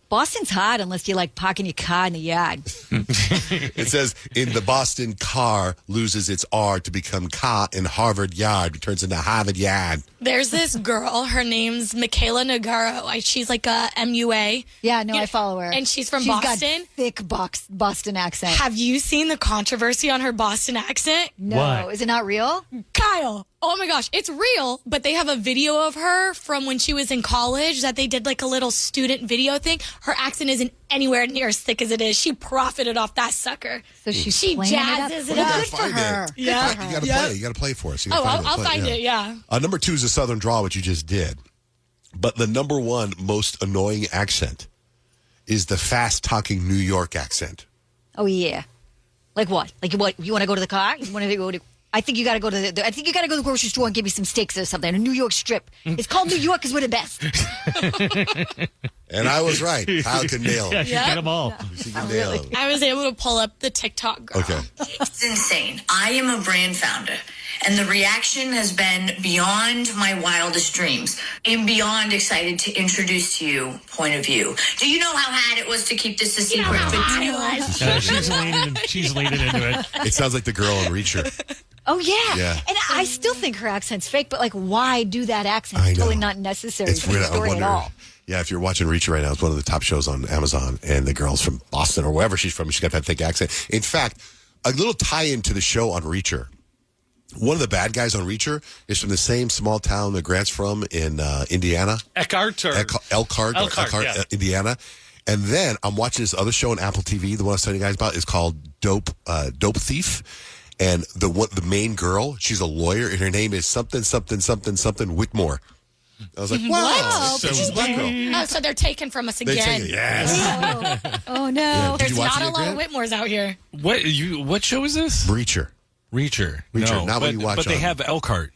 Boston's hot unless you like parking your car in the yard. It says, in the Boston, car loses its R to become car in Harvard Yard. It turns into Harvard Yard. There's this girl. Her name's Michaela Nagaro. She's like a MUA. Yeah, no, I follow her. And she's from She's Boston. got thick Boston accent. Have you seen the controversy on her Boston accent? No, What? is it not real? Kyle. Oh my gosh, it's real, but they have a video of her from when she was in college that they did like a little student video thing. Her accent isn't anywhere near as thick as it is. She profited off that sucker. So she jazzes it You up. gotta find it. Yeah. You gotta play it. You gotta play for us. You Oh, gotta I'll find it, yeah. Number 2 is a Southern drawl, which you just did. But the number 1 most annoying accent is the fast-talking New York accent. Oh, yeah. Like what? Like what? You want to go to the car? You want to go to... I think you got to go to the grocery store and give me some steaks or something. A New York strip. It's called New York 'cause we're the best. And I was right. Kyle can nail Yeah, it. you get them all. She can nail it. I was able to pull up the TikTok girl. Okay. It's insane. I am a brand founder, and the reaction has been beyond my wildest dreams. I'm beyond excited to introduce to you Point of View. Do you know how hard it was to keep this a secret? She's leaning into it. It sounds like the girl on Reacher. Oh, yeah. Yeah. And I still think her accent's fake, but like, why do that accent? I It's totally know. not necessary It's for the weird. I story at wonder. all. Yeah, if you're watching Reacher right now, it's one of the top shows on Amazon, and the girl's from Boston or wherever she's from. She's got that thick accent. In fact, a little tie-in to the show on Reacher. One of the bad guys on Reacher is from the same small town that Grant's from in Indiana. Elkhart, yeah. Indiana. And then I'm watching this other show on Apple TV. The one I was telling you guys about is called Dope Thief. And the main girl, she's a lawyer, and her name is something Whitmore. I was like, wow. So she's a black girl. Oh, so they're taken from us They again. take it, yes. Oh, no. Yeah. Did There's you watch not it a yet, lot of Grant? Whitmores out here. What show is this? Reacher. Reacher. Reacher, No, not what you watch But they on- have Elkhart,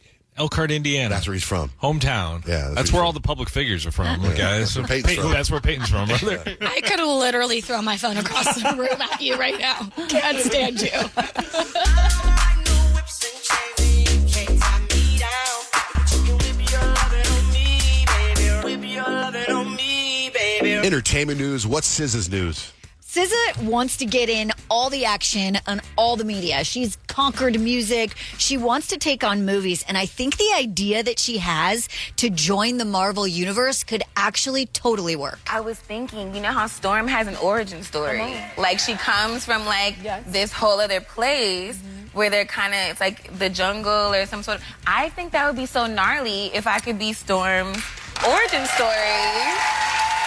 Indiana. That's where he's from. Hometown. Yeah, that's where all the public figures are from, Yeah. guys. That's where Peyton's from. That's where Peyton's from, brother. I could literally throw my phone across the room at you right now. Can't stand you. Entertainment news. What's SZA's news? SZA wants to get in all the action on all the media. She's conquered music. She wants to take on movies. And I think the idea that she has to join the Marvel Universe could actually totally work. I was thinking, you know how Storm has an origin story? Like, she comes from, like, this whole other place where they're kind of, it's like the jungle or some sort of... I think that would be so gnarly if I could be Storm's origin story.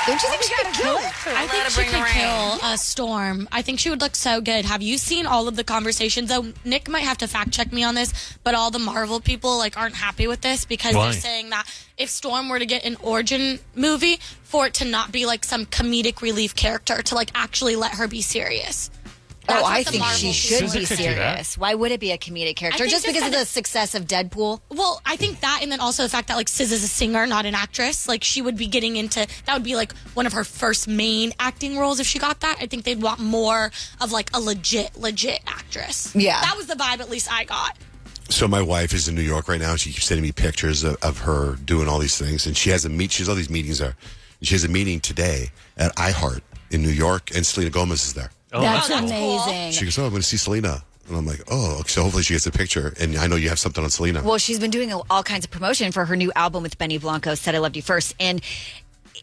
Don't you think she could kill it? I think she could kill Storm. I think she would look so good. Have you seen all of the conversations? Though Nick might have to fact check me on this, but all the Marvel people like aren't happy with this because Why? they're saying that if Storm were to get an origin movie, for it to not be like some comedic relief character, to like actually let her be serious. That's Oh, what I the think Marvel she people should be say. serious. Why would it be a comedic character? I think Just because of that the success of Deadpool? Well, I think that, and then also the fact that like SZA's a singer, not an actress. Like she would be getting into that would be like one of her first main acting roles if she got that. I think they'd want more of like a legit actress. Yeah, that was the vibe at least I got. So my wife is in New York right now. And she keeps sending me pictures of her doing all these things. And she has she's all these meetings there. And she has a meeting today at iHeart in New York. And Selena Gomez is there. Oh, that's amazing. She goes, oh, I'm going to see Selena. And I'm like, oh, okay, so hopefully she gets a picture. And I know you have something on Selena. Well, she's been doing all kinds of promotion for her new album with Benny Blanco, Said I Loved You First. And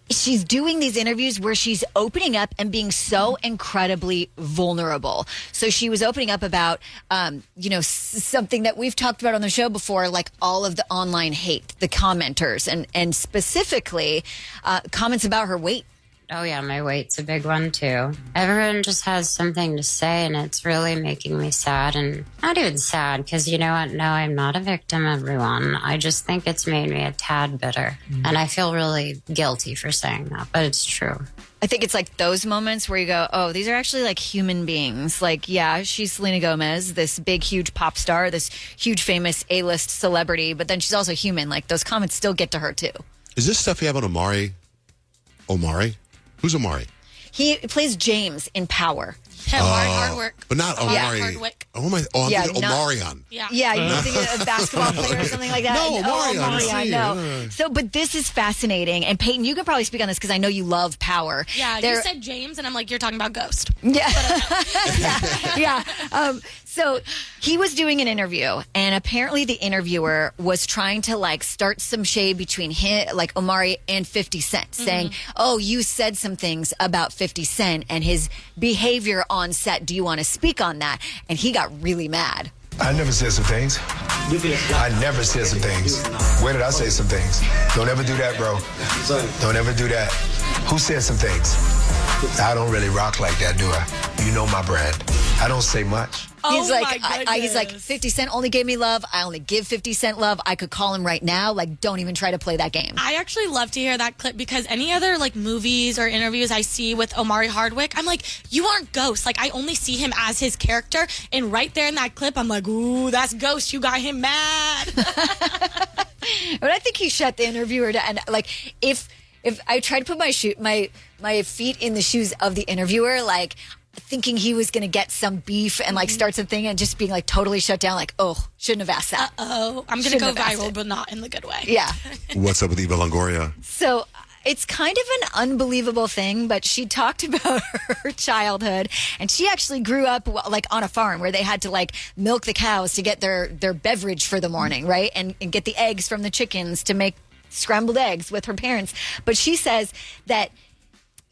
she's doing these interviews where she's opening up and being so incredibly vulnerable. So she was opening up about, something that we've talked about on the show before, like all of the online hate, the commenters, and specifically comments about her weight. Oh, yeah, my weight's a big one, too. Everyone just has something to say, and it's really making me sad. And not even sad, because you know what? No, I'm not a victim, everyone. I just think it's made me a tad bitter. And I feel really guilty for saying that, but it's true. I think it's like those moments where you go, oh, these are actually like human beings. Like, yeah, she's Selena Gomez, this big, huge pop star, this huge, famous A-list celebrity, but then she's also human. Like, those comments still get to her, too. Is this stuff you have on Omari? Omari? Who's Omari? He plays James in Power. Omari Hardwick. But not Omari. Hardwick. Oh, I'm thinking Omarion. Yeah, you're thinking of a basketball player or something like that. No, Omarion. No. So, but this is fascinating. And Peyton, you can probably speak on this because I know you love Power. Yeah, you said James, and I'm like, you're talking about Ghost. Yeah. Yeah. So he was doing an interview, and apparently the interviewer was trying to like start some shade between him, like Omari and 50 Cent, saying, oh, you said some things about 50 Cent and his behavior on set. Do you want to speak on that? And he got really mad. I never said some things. I never said some things. Where did I say some things? Don't ever do that, bro. Don't ever do that. Who said some things? I don't really rock like that, do I? You know my brand. I don't say much. He's like, 50 Cent only gave me love. I only give 50 Cent love. I could call him right now. Like, don't even try to play that game. I actually love to hear that clip because any other like movies or interviews I see with Omari Hardwick, I'm like, you aren't Ghost. Like, I only see him as his character. And right there in that clip, I'm like, ooh, that's Ghost. You got him mad. But I think he shut the interviewer down. And like, if I tried to put my feet in the shoes of the interviewer, like, thinking he was going to get some beef and like start something and just being like totally shut down, like, oh, shouldn't have asked that. I'm going to go viral, but not in the good way. Yeah. What's up with Eva Longoria? So it's kind of an unbelievable thing, but she talked about her childhood, and she actually grew up like on a farm where they had to like milk the cows to get their beverage for the morning, right? And get the eggs from the chickens to make scrambled eggs with her parents. But she says that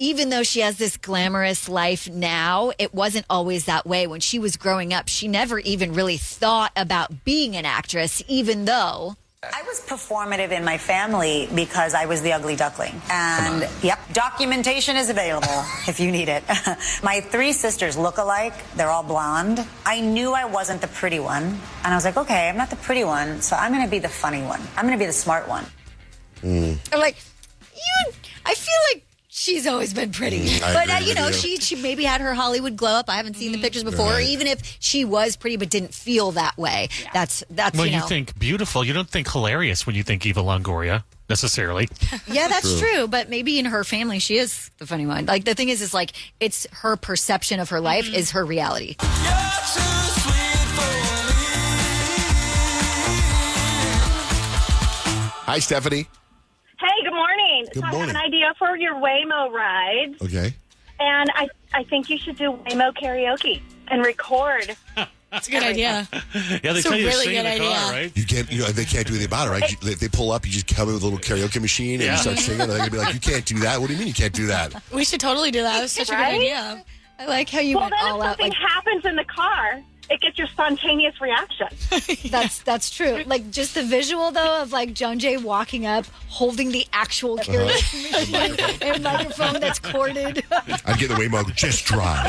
even though she has this glamorous life now, it wasn't always that way. When she was growing up, she never even really thought about being an actress, even though... I was performative in my family because I was the ugly duckling. And, yep, documentation is available if you need it. My 3 sisters look alike. They're all blonde. I knew I wasn't the pretty one. And I was like, okay, I'm not the pretty one, so I'm going to be the funny one. I'm going to be the smart one. I'm like, I feel like she's always been pretty. But, she maybe had her Hollywood glow up. I haven't seen the pictures before. Right. Even if she was pretty but didn't feel that way. Yeah. That's well, you think beautiful. You don't think hilarious when you think Eva Longoria, necessarily. Yeah, that's true. But maybe in her family, she is the funny one. Like, the thing is like, it's her perception of her life is her reality. Hi, Stephanie. Hey, good morning. Good I morning. have an idea for your Waymo ride. Okay. And I think you should do Waymo karaoke and record. That's a good idea. Yeah, they tell you to sing in the car, right? You can't, they can't do anything about it, right? If they pull up, you just come in with a little karaoke machine and you start singing. And they're going to be like, you can't do that. What do you mean you can't do that? We should totally do that. That was such a good idea. I like how you went all out. Well, then if something happens in the car, it gets your spontaneous reaction. That's true. Like, just the visual, though, of like John Jay walking up, holding the actual karaoke machine and microphone that's corded. I'd get the Waymo, just drive.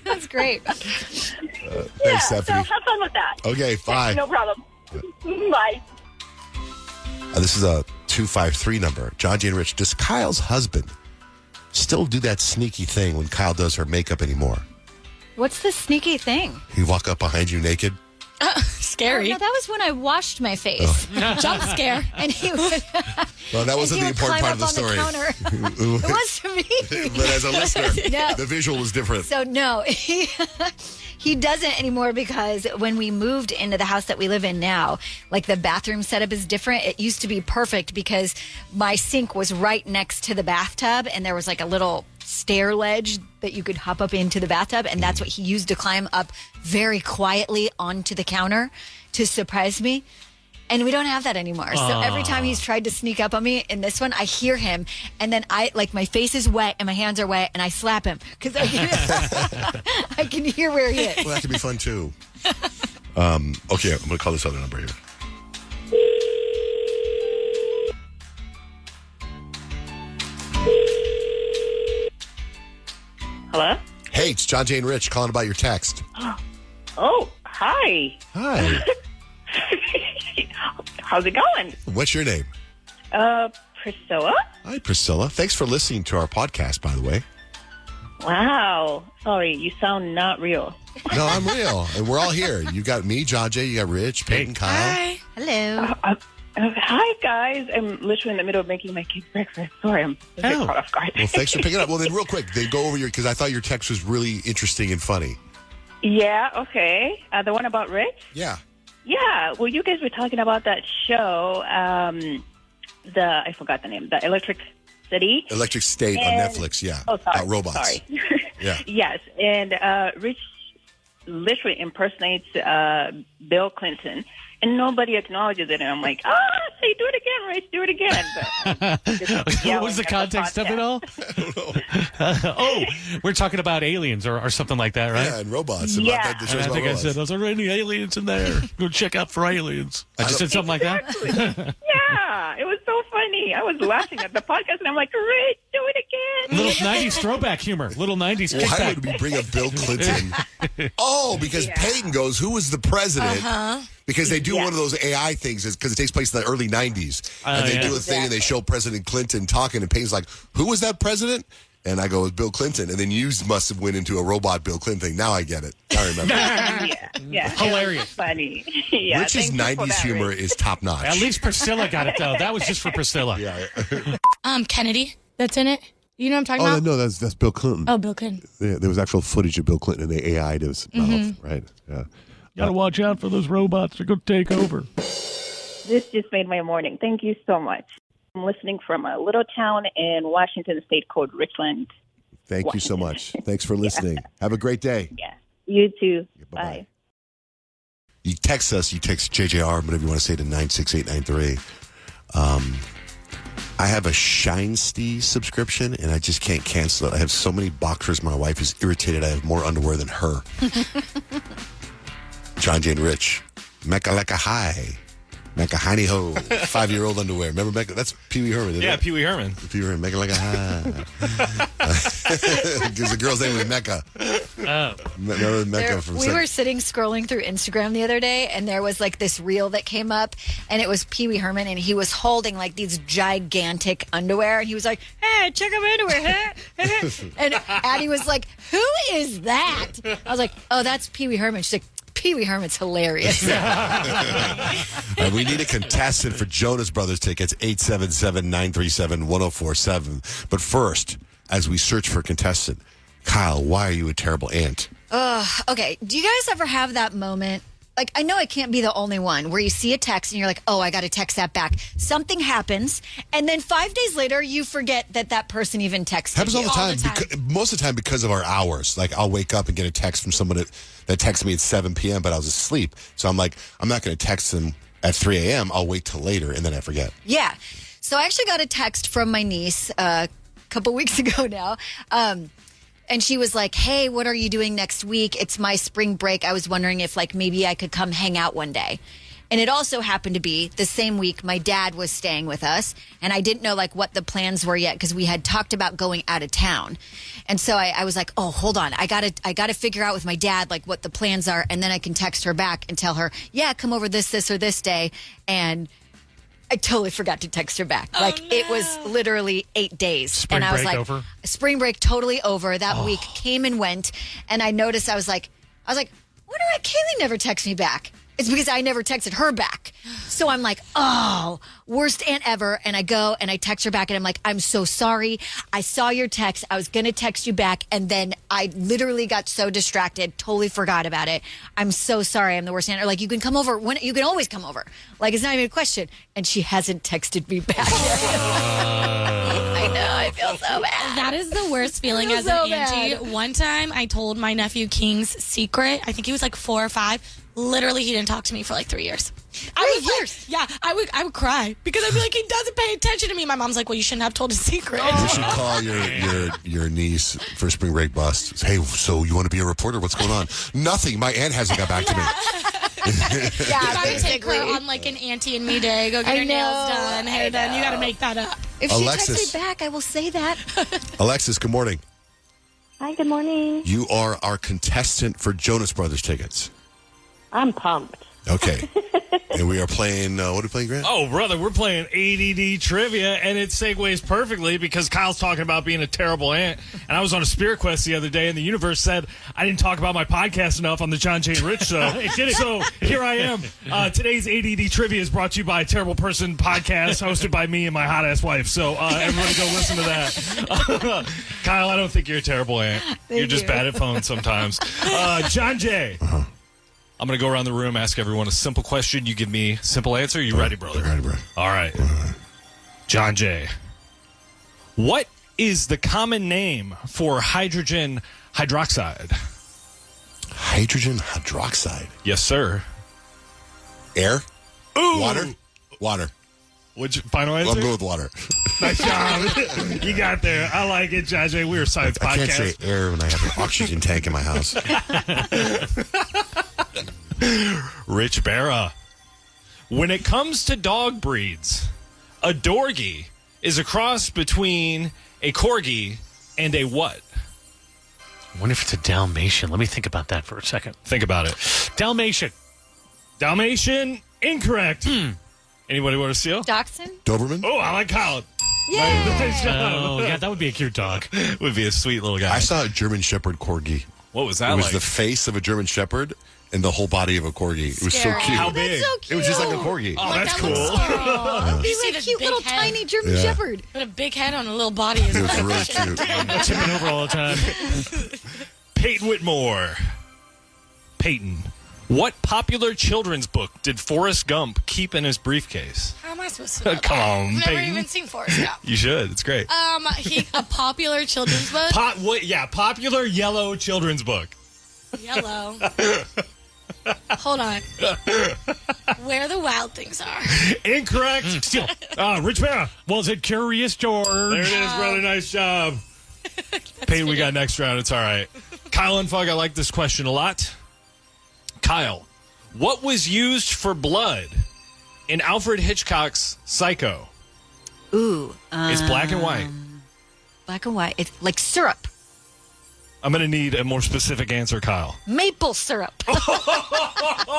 That's great. Thanks, Stephanie. So have fun with that. Okay, bye. No problem. Bye. This is a 253 number. John Jay and Rich, does Kyle's husband still do that sneaky thing when Kyle does her makeup anymore? What's the sneaky thing? He walk up behind you naked? Scary. Oh, no, that was when I washed my face. Jump scare. And he would... Well, that wasn't the important part of the story. It was to me. But as a listener, No. the visual was different. So, no, he doesn't anymore because when we moved into the house that we live in now, like the bathroom setup is different. It used to be perfect because my sink was right next to the bathtub and there was like a little stair ledge that you could hop up into the bathtub, and that's what he used to climb up very quietly onto the counter to surprise me. And we don't have that anymore. So every time he's tried to sneak up on me in this one, I hear him. And then my face is wet and my hands are wet and I slap him because I can hear where he is. Well, that could be fun too. Okay, I'm going to call this other number here. Hello? Hey, it's John, Jay, and Rich calling about your text. Oh, hi. Hi. How's it going? What's your name? Priscilla? Hi, Priscilla. Thanks for listening to our podcast, by the way. Wow. Sorry, you sound not real. No, I'm real. And we're all here. You got me, John Jay, you got Rich, Peyton, Kyle. Hi. Hello. Hi, guys. I'm literally in the middle of making my kids breakfast. Sorry, I'm a bit caught off guard. Well, thanks for picking up. Well, then real quick, then go over because I thought your text was really interesting and funny. Yeah, okay. The one about Rich? Yeah. Yeah, well, you guys were talking about that show, I forgot the name, the Electric City. Electric State on Netflix, yeah. Oh, sorry. About robots. Sorry. Yeah. Yes, and Rich literally impersonates Bill Clinton, and nobody acknowledges it. And I'm like, say, do it again, Rich, do it again. But what was the context of it all? Oh, we're talking about aliens or something like that, right? Yeah, and robots. Yeah. The show's I about think robots. I said, "Are there any aliens in there? Go check out for aliens." I just said something like that. Yeah, it was so funny. I was laughing at the podcast, and I'm like, Rich, do it again. Little 90s throwback humor. Little 90s Why kickback. would we bring up Bill Clinton? Because Peyton goes, who was the president? Because they do one of those AI things because it takes place in the early 90s. And they do a thing and they show President Clinton talking and Peyton's like, who was that president? And I go, it was Bill Clinton. And then you must have went into a robot Bill Clinton thing. Now I get it. I remember. Yeah. Hilarious. Funny. Yeah, Rich's thank you for 90s that, humor Rich. is top notch. At least Priscilla got it, though. That was just for Priscilla. Yeah. Kennedy, that's in it. You know what I'm talking about? no, that's Bill Clinton. Oh, Bill Clinton. Yeah, there was actual footage of Bill Clinton and they AI'd his mouth, right? Yeah. Got to watch out for those robots. They're going to take over. This just made my morning. Thank you so much. I'm listening from a little town in Washington State called Richland. Thank you so much. Thanks for listening. Have a great day. Yeah. You too. Bye-bye. Bye. You text us. You text JJ&R, whatever you want to say, to 96893. I have a Shinesty subscription, and I just can't cancel it. I have so many boxers. My wife is irritated. I have more underwear than her. John, Jay, and Rich. Mecca like a high. Mecca hiney ho. 5-year-old underwear. Remember Mecca? That's Pee Wee Herman, isn't it? Pee Wee Herman. Pee Wee Herman. Mecca like a high. Because the girl's name was Mecca. Remember Mecca from We were sitting scrolling through Instagram the other day, and there was like this reel that came up, and it was Pee Wee Herman, and he was holding like these gigantic underwear, and he was like, "Hey, check out my underwear!" And Addie was like, "Who is that?" I was like, "Oh, that's Pee Wee Herman." She's like, Pee Wee Herman's hilarious. We need a contestant for Jonas Brothers tickets, 877-937-1047. But first, as we search for a contestant, Kyle, why are you a terrible aunt? Okay, do you guys ever have that moment? Like, I know I can't be the only one where you see a text and you're like, oh, I got to text that back. Something happens, and then 5 days later, you forget that person even texted Happens you. all the time. Most of the time because of our hours. Like, I'll wake up and get a text from someone that texted me at 7 p.m., but I was asleep. So I'm like, I'm not going to text them at 3 a.m. I'll wait till later, and then I forget. Yeah. So I actually got a text from my niece a couple weeks ago now. And she was like, hey, what are you doing next week? It's my spring break. I was wondering if like maybe I could come hang out one day. And it also happened to be the same week my dad was staying with us. And I didn't know like what the plans were yet because we had talked about going out of town. And so I was like, oh, hold on. I gotta figure out with my dad like what the plans are. And then I can text her back and tell her, yeah, come over this or this day. And I totally forgot to text her back. It was literally 8 days. Spring and I was break like, over? Spring break totally over. That week came and went. And I noticed I was like, wonder why Kaylee never texts me back. It's because I never texted her back. So I'm like, oh, worst aunt ever. And I go and I text her back and I'm like, I'm so sorry. I saw your text. I was going to text you back. And then I literally got so distracted, totally forgot about it. I'm so sorry. I'm the worst aunt. Or like, you can come over. You can always come over. Like, it's not even a question. And she hasn't texted me back yet. I know. I feel so bad. That is the worst feeling as an auntie. One time I told my nephew King's secret. I think he was like 4 or 5. Literally, he didn't talk to me for like 3 years. I would cry because I'd be like, he doesn't pay attention to me. My mom's like, well, you shouldn't have told a secret. You should call your niece for spring break bust. Hey, so you want to be a reporter? What's going on? Nothing. My aunt hasn't got back to me. You gotta take her on like an auntie and me day. Go get her nails done, hair done. You gotta make that up. If she texts me back, I will say that. Alexis, good morning. Hi, good morning. You are our contestant for Jonas Brothers tickets. I'm pumped. Okay. And we are playing, what are we playing, Grant? Oh, brother, we're playing ADD trivia, and it segues perfectly because Kyle's talking about being a terrible aunt. And I was on a spirit quest the other day, and the universe said I didn't talk about my podcast enough on the John J. and Rich show. So here I am. Today's ADD trivia is brought to you by a Terrible Person podcast hosted by me and my hot-ass wife. So everybody go listen to that. Kyle, I don't think you're a terrible aunt. You're just bad at phones sometimes. John J. I'm going to go around the room, ask everyone a simple question. You give me a simple answer. You ready, brother? Ready, bro. All right. John J. What is the common name for hydrogen hydroxide? Hydrogen hydroxide? Yes, sir. Air? Ooh. Water. Which final answer? I'll go with water. Nice job. You got there. I like it, John J. We're a science podcast. I can't say air when I have an oxygen tank in my house. Rich Barra. When it comes to dog breeds, a Dorgie is a cross between a Corgi and a what? I wonder if it's a Dalmatian. Let me think about that for a second. Think about it. Dalmatian. Dalmatian, incorrect. Anybody want to steal? Dachshund? Doberman? Oh, I like Colin. Oh, yeah, that would be a cute dog. Would be a sweet little guy. I saw a German Shepherd Corgi. What was that It was like? the face of a German Shepherd and the whole body of a Corgi. It was so cute. How big? That's so cute. It was just like a Corgi. Oh, that's cool. He's see a the cute big little head. tiny German Yeah. Shepherd. But a big head on a little body is It was really cute. Tipping over all the time. Peyton Whitmore. Peyton. What popular children's book did Forrest Gump keep in his briefcase? How am I supposed to know Come that? on, I've never Peyton. even seen Forrest Gump. You should. It's great. A popular children's book? Popular yellow children's book. Yellow. Hold on. Where the wild things are. Incorrect. Steal. Rich Barra. Was it Curious George? There it is, brother. Nice job. Peyton, we got next round. It's all right. Kyle and Fug, I like this question a lot. Kyle, what was used for blood in Alfred Hitchcock's Psycho? Ooh. It's black and white. Black and white. It's like syrup. I'm going to need a more specific answer, Kyle. Maple syrup.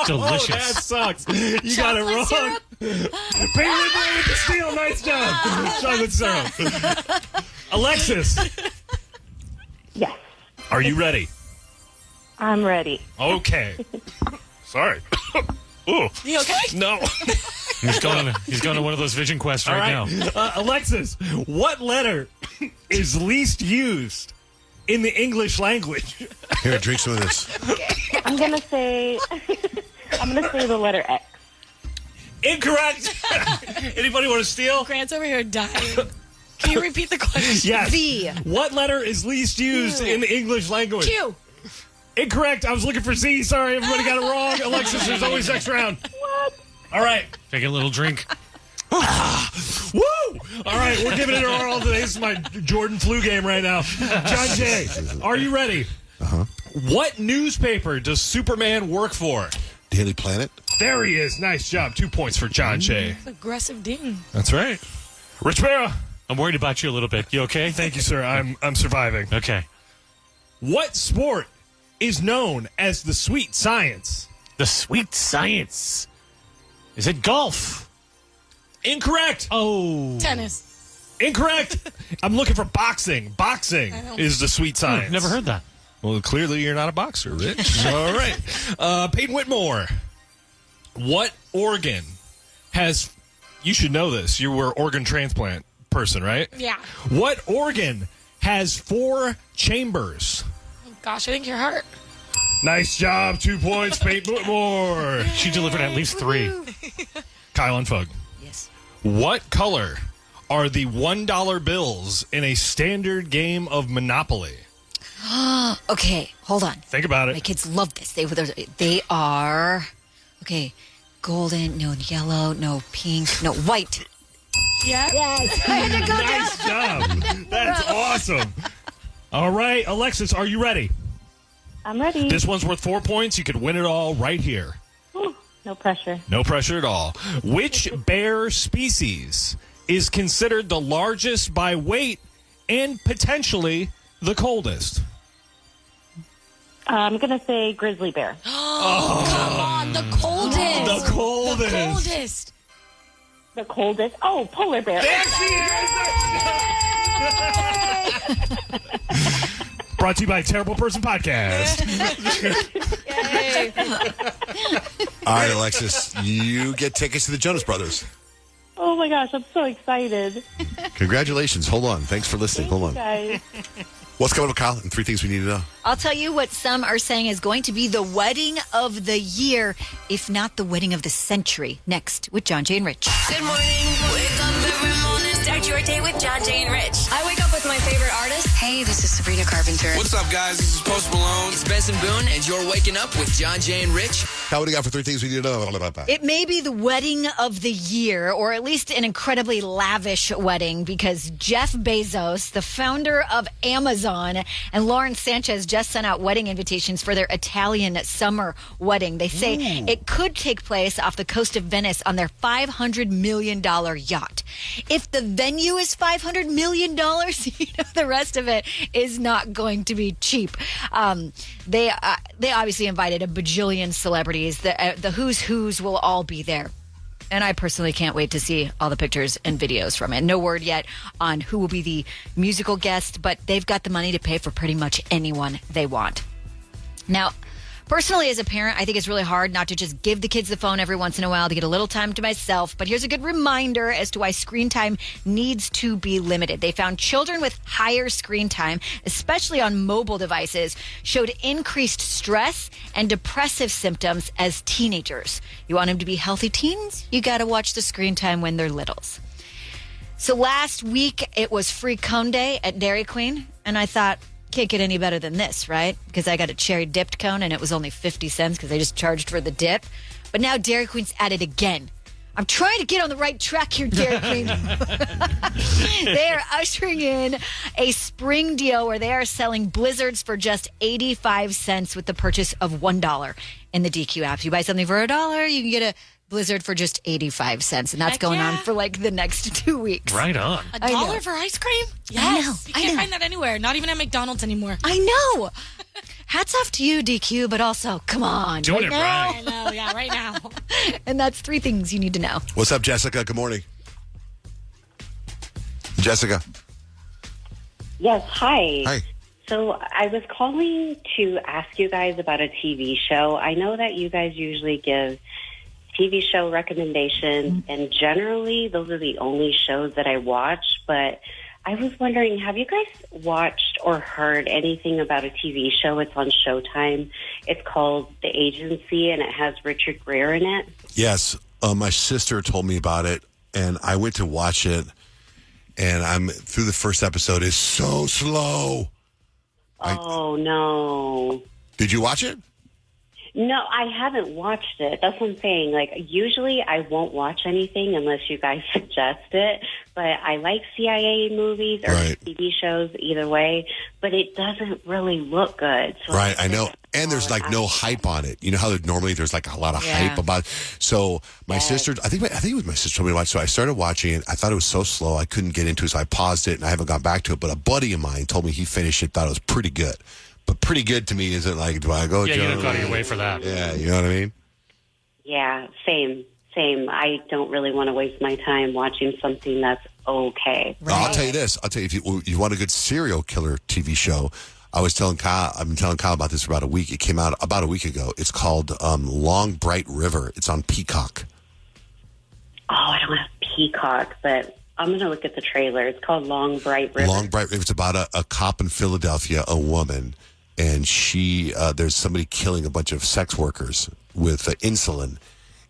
Delicious. Oh, that sucks. You got it wrong. Syrup? Peyton with the steal. Nice job. Chocolate syrup. Alexis. Yes, Are you ready? I'm ready. Okay. Sorry. Ooh. You okay? No. He's going to one of those vision quests right now. Alexis, what letter is least used in the English language? Here, drink some of this. I'm gonna say the letter X. Incorrect. Anybody want to steal? Grant's over here dying. Can you repeat the question? Yes. V. What letter is least used in the English language? Q. Incorrect. I was looking for Z. Sorry, everybody got it wrong. Alexis, there's always next round. What? All right. Take a little drink. Woo! All right, we're giving it our all today. This is my Jordan flu game right now. John Jay, are you ready? Uh-huh. What newspaper does Superman work for? Daily Planet? There he is. Nice job. 2 points for John Jay. Aggressive ding. That's right. Rich Barra. I'm worried about you a little bit. You okay? Thank you, sir. I'm surviving. Okay. What sport is known as the sweet science? The sweet science. Is it golf? Incorrect. Oh. Tennis. Incorrect. I'm looking for boxing. Boxing is the sweet science. Never heard that. Well, clearly you're not a boxer, Rich. All right. Peyton Whitmore. What organ has... You should know this. You were organ transplant person, right? Yeah. What organ has 4 chambers? Gosh, I think your heart. Nice job. 2 points, Peyton Whitmore. She delivered at least 3. Kyle and Fug. Yes. What color are the $1 bills in a standard game of Monopoly? Okay, hold on. Think about My it. kids love this. They are okay. Golden, no yellow, no pink, no white. Yeah. Yes. I had to go Nice down. job. That's awesome. All right, Alexis, are you ready? I'm ready. This one's worth 4 points. You could win it all right here. No pressure. No pressure at all. Which bear species is considered the largest by weight and potentially the coldest? I'm going to say grizzly bear. Oh, come on. The coldest. The coldest. The coldest. The coldest? Oh, polar bear. There she is! Brought to you by Terrible Person Podcast. All right, Alexis, you get tickets to the Jonas Brothers. Oh my gosh, I'm so excited. Congratulations. Hold on. Thanks for listening. Hold on. Guys. What's coming up, Kyle? And 3 things we need to know. I'll tell you what some are saying is going to be the wedding of the year, if not the wedding of the century. Next with John, Jay, and Rich. Good morning. Wake up every morning. Start your day with John, Jay, and Rich. I wake up with my favorite artist. Hey, this is Sabrina Carpenter. What's up, guys? This is Post Malone. It's Benson Boone, and you're waking up with John, Jay, and Rich. Kyle, what do you got for 3 things we need to know? It may be the wedding of the year, or at least an incredibly lavish wedding, because Jeff Bezos, the founder of Amazon, and Lauren Sanchez just sent out wedding invitations for their Italian summer wedding. They say it could take place off the coast of Venice on their $500 million yacht. If the venue is $500 million, the rest of it is not going to be cheap. They obviously invited a bajillion celebrities. The who's who's will all be there. And I personally can't wait to see all the pictures and videos from it. No word yet on who will be the musical guest, but they've got the money to pay for pretty much anyone they want. Now, personally, as a parent, I think it's really hard not to just give the kids the phone every once in a while to get a little time to myself. But here's a good reminder as to why screen time needs to be limited. They found children with higher screen time, especially on mobile devices, showed increased stress and depressive symptoms as teenagers. You want them to be healthy teens? You got to watch the screen time when they're littles. So last week, it was Free Cone Day at Dairy Queen, and I thought, can't get any better than this, right? Because I got a cherry dipped cone and it was only 50 cents because they just charged for the dip. But now Dairy Queen's at it again. I'm trying to get on the right track here, Dairy Queen. They are ushering in a spring deal where they are selling Blizzards for just 85 cents with the purchase of $1 in the DQ app. You buy something for $1, you can get a Blizzard for just 85 cents. And that's going on for like the next 2 weeks. Right on. $1 for ice cream? Yes. You can't find that anywhere. Not even at McDonald's anymore. I know. Hats off to you, DQ, but also, come on. Doing it now. right. I know, yeah, right now. And that's 3 things you need to know. What's up, Jessica? Good morning. Jessica. Yes, hi. Hi. So I was calling to ask you guys about a TV show. I know that you guys usually give TV show recommendations, and generally those are the only shows that I watch, but I was wondering, have you guys watched or heard anything about a TV show? It's on Showtime. It's called The Agency, and it has Richard Gere in it. Yes. My sister told me about it, and I went to watch it, and I'm through the first episode. It's so slow. Oh, no. Did you watch it? No, I haven't watched it. That's what I'm saying. Like, usually I won't watch anything unless you guys suggest it. But I like CIA movies or TV shows either way. But it doesn't really look good. So Right, I know. And there's like no hype on it. You know how normally there's like a lot of hype about it? So my sister, I think it was my sister told me to watch. So I started watching it. I thought it was so slow I couldn't get into it. So I paused it and I haven't gone back to it. But a buddy of mine told me he finished it, thought it was pretty good. But pretty good to me isn't like, do I go? Yeah, you don't go out of your way for that. Yeah, you know what I mean? Yeah, same. I don't really want to waste my time watching something that's okay. Right. I'll tell you this. If you want a good serial killer TV show, I've been telling Kyle about this for about a week. It came out about a week ago. It's called Long Bright River. It's on Peacock. Oh, I don't have Peacock, but I'm going to look at the trailer. It's called Long Bright River. Long Bright River. It's about a cop in Philadelphia, a woman, and there's somebody killing a bunch of sex workers with insulin.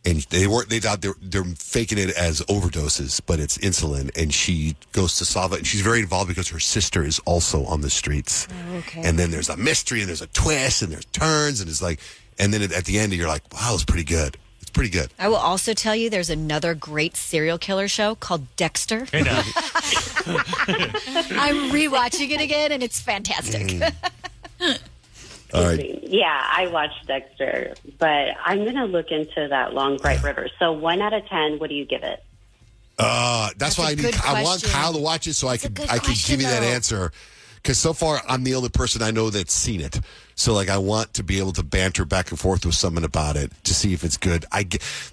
And they thought they're faking it as overdoses, but it's insulin. And she goes to solve it. And she's very involved because her sister is also on the streets. Oh, okay. And then there's a mystery and there's a twist and there's turns and it's like, and then at the end you're like, wow, it's pretty good. It's pretty good. I will also tell you there's another great serial killer show called Dexter. Hey, now. I'm rewatching it again and it's fantastic. All right. Yeah, I watched Dexter, but I'm going to look into that Long Bright River. So 1 out of 10, what do you give it? That's why I want Kyle to watch it so I can give you that answer. Because so far, I'm the only person I know that's seen it. So, like, I want to be able to banter back and forth with someone about it to see if it's good.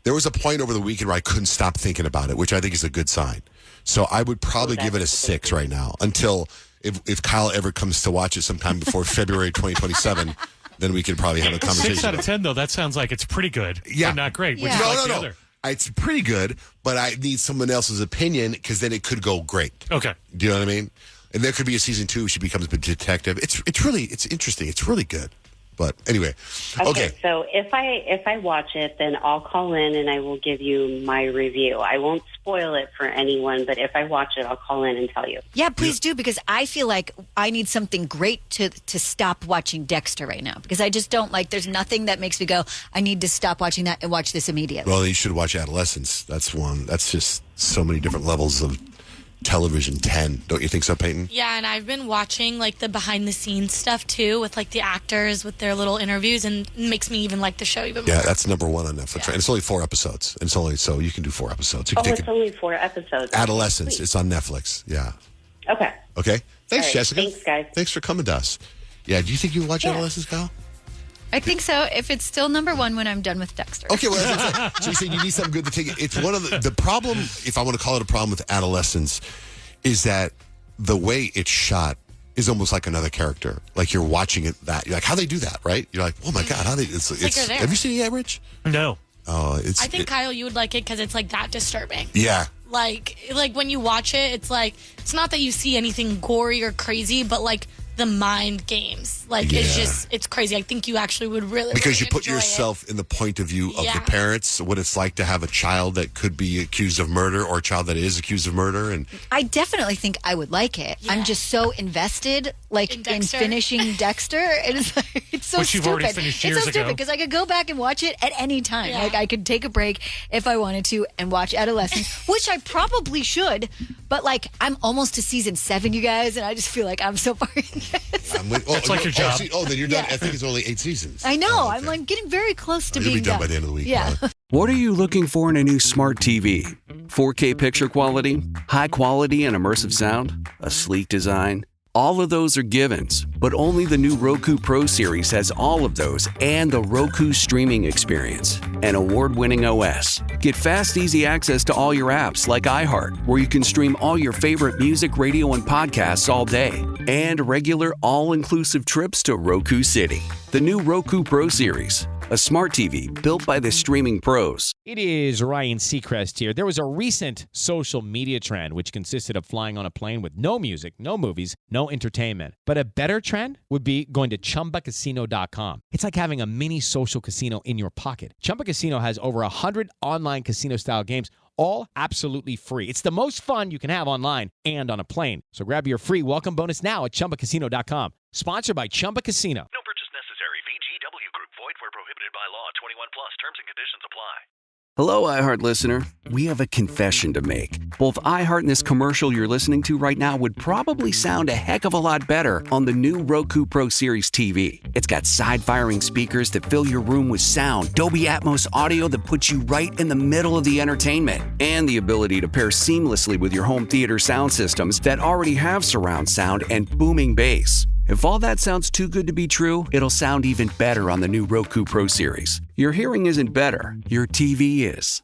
There was a point over the weekend where I couldn't stop thinking about it, which I think is a good sign. So I would probably give it a 6 right now until if Kyle ever comes to watch it sometime before February 2027, then we could probably have a conversation. 6 out of 10, though, that sounds like it's pretty good, but not great. Yeah. No. It's pretty good, but I need someone else's opinion because then it could go great. Okay. Do you know what I mean? And there could be a season 2. She becomes a detective. It's interesting. It's really good. But anyway, okay. So if I watch it, then I'll call in and I will give you my review. I won't spoil it for anyone, but if I watch it, I'll call in and tell you. Yeah, please do, because I feel like I need something great to stop watching Dexter right now, because I just don't there's nothing that makes me go, I need to stop watching that and watch this immediately. Well, you should watch Adolescence. That's one. That's just so many different levels of television 10. Don't you think so, Peyton? Yeah, and I've been watching the behind the scenes stuff too with the actors with their little interviews, and it makes me even like the show even more. Yeah, that's number 1 on Netflix. Yeah. Right? And it's only 4 episodes. And so you can do 4 episodes. It's only 4 episodes. Adolescence. It's on Netflix. Yeah. Okay. Thanks, right. Jessica. Thanks, guys. Thanks for coming to us. Yeah, do you think you watch Adolescence, Kyle? I think so, if it's still number 1 when I'm done with Dexter. Okay, well, so you said you need something good to take it. It's one of the problem, if I want to call it a problem with Adolescence, is that the way it's shot is almost like another character. Like you're watching it you're like, how they do that, right? You're like, oh my God, how they, it's you're there. Have you seen it yet, Rich? No. Oh, I think, Kyle, you would like it because it's that disturbing. Yeah. Like when you watch it, it's it's not that you see anything gory or crazy, but the mind games. It's crazy. I think you actually would really because you put enjoy yourself in the point of view of Yeah. the parents, what it's like to have a child that could be accused of murder or a child that is accused of murder. And I definitely think I would like it. Yeah. I'm just so invested, in finishing Dexter. It's so Which stupid. you've already finished years it's so stupid ago. because I could go back and watch it at any time. Yeah. I could take a break if I wanted to and watch Adolescence, which I probably should. But I'm almost to season 7, you guys, and I just feel like I'm so far in this. That's like your job. Then you're done. I think it's only 8 seasons. I know. Oh, okay. I'm getting very close to You'll being be done by the end of the week. Yeah. What are you looking for in a new smart TV? 4K picture quality, high quality and immersive sound, a sleek design? All of those are givens, but only the new Roku Pro Series has all of those and the Roku streaming experience, an award-winning OS. Get fast, easy access to all your apps like iHeart, where you can stream all your favorite music, radio, and podcasts all day, and regular all-inclusive trips to Roku City. The new Roku Pro Series, a smart TV built by the streaming pros. It is Ryan Seacrest here. There was a recent social media trend which consisted of flying on a plane with no music, no movies, no entertainment. But a better trend would be going to ChumbaCasino.com. It's like having a mini social casino in your pocket. Chumba Casino has over 100 online casino-style games, all absolutely free. It's the most fun you can have online and on a plane. So grab your free welcome bonus now at ChumbaCasino.com. Sponsored by Chumba Casino. No purchase necessary. VGW Group. Void where prohibited by law. 21 plus. Terms and conditions apply. Hello, iHeart listener. We have a confession to make. Both iHeart and this commercial you're listening to right now would probably sound a heck of a lot better on the new Roku Pro Series TV. It's got side-firing speakers that fill your room with sound, Dolby Atmos audio that puts you right in the middle of the entertainment, and the ability to pair seamlessly with your home theater sound systems that already have surround sound and booming bass. If all that sounds too good to be true, it'll sound even better on the new Roku Pro Series. Your hearing isn't better, your TV is.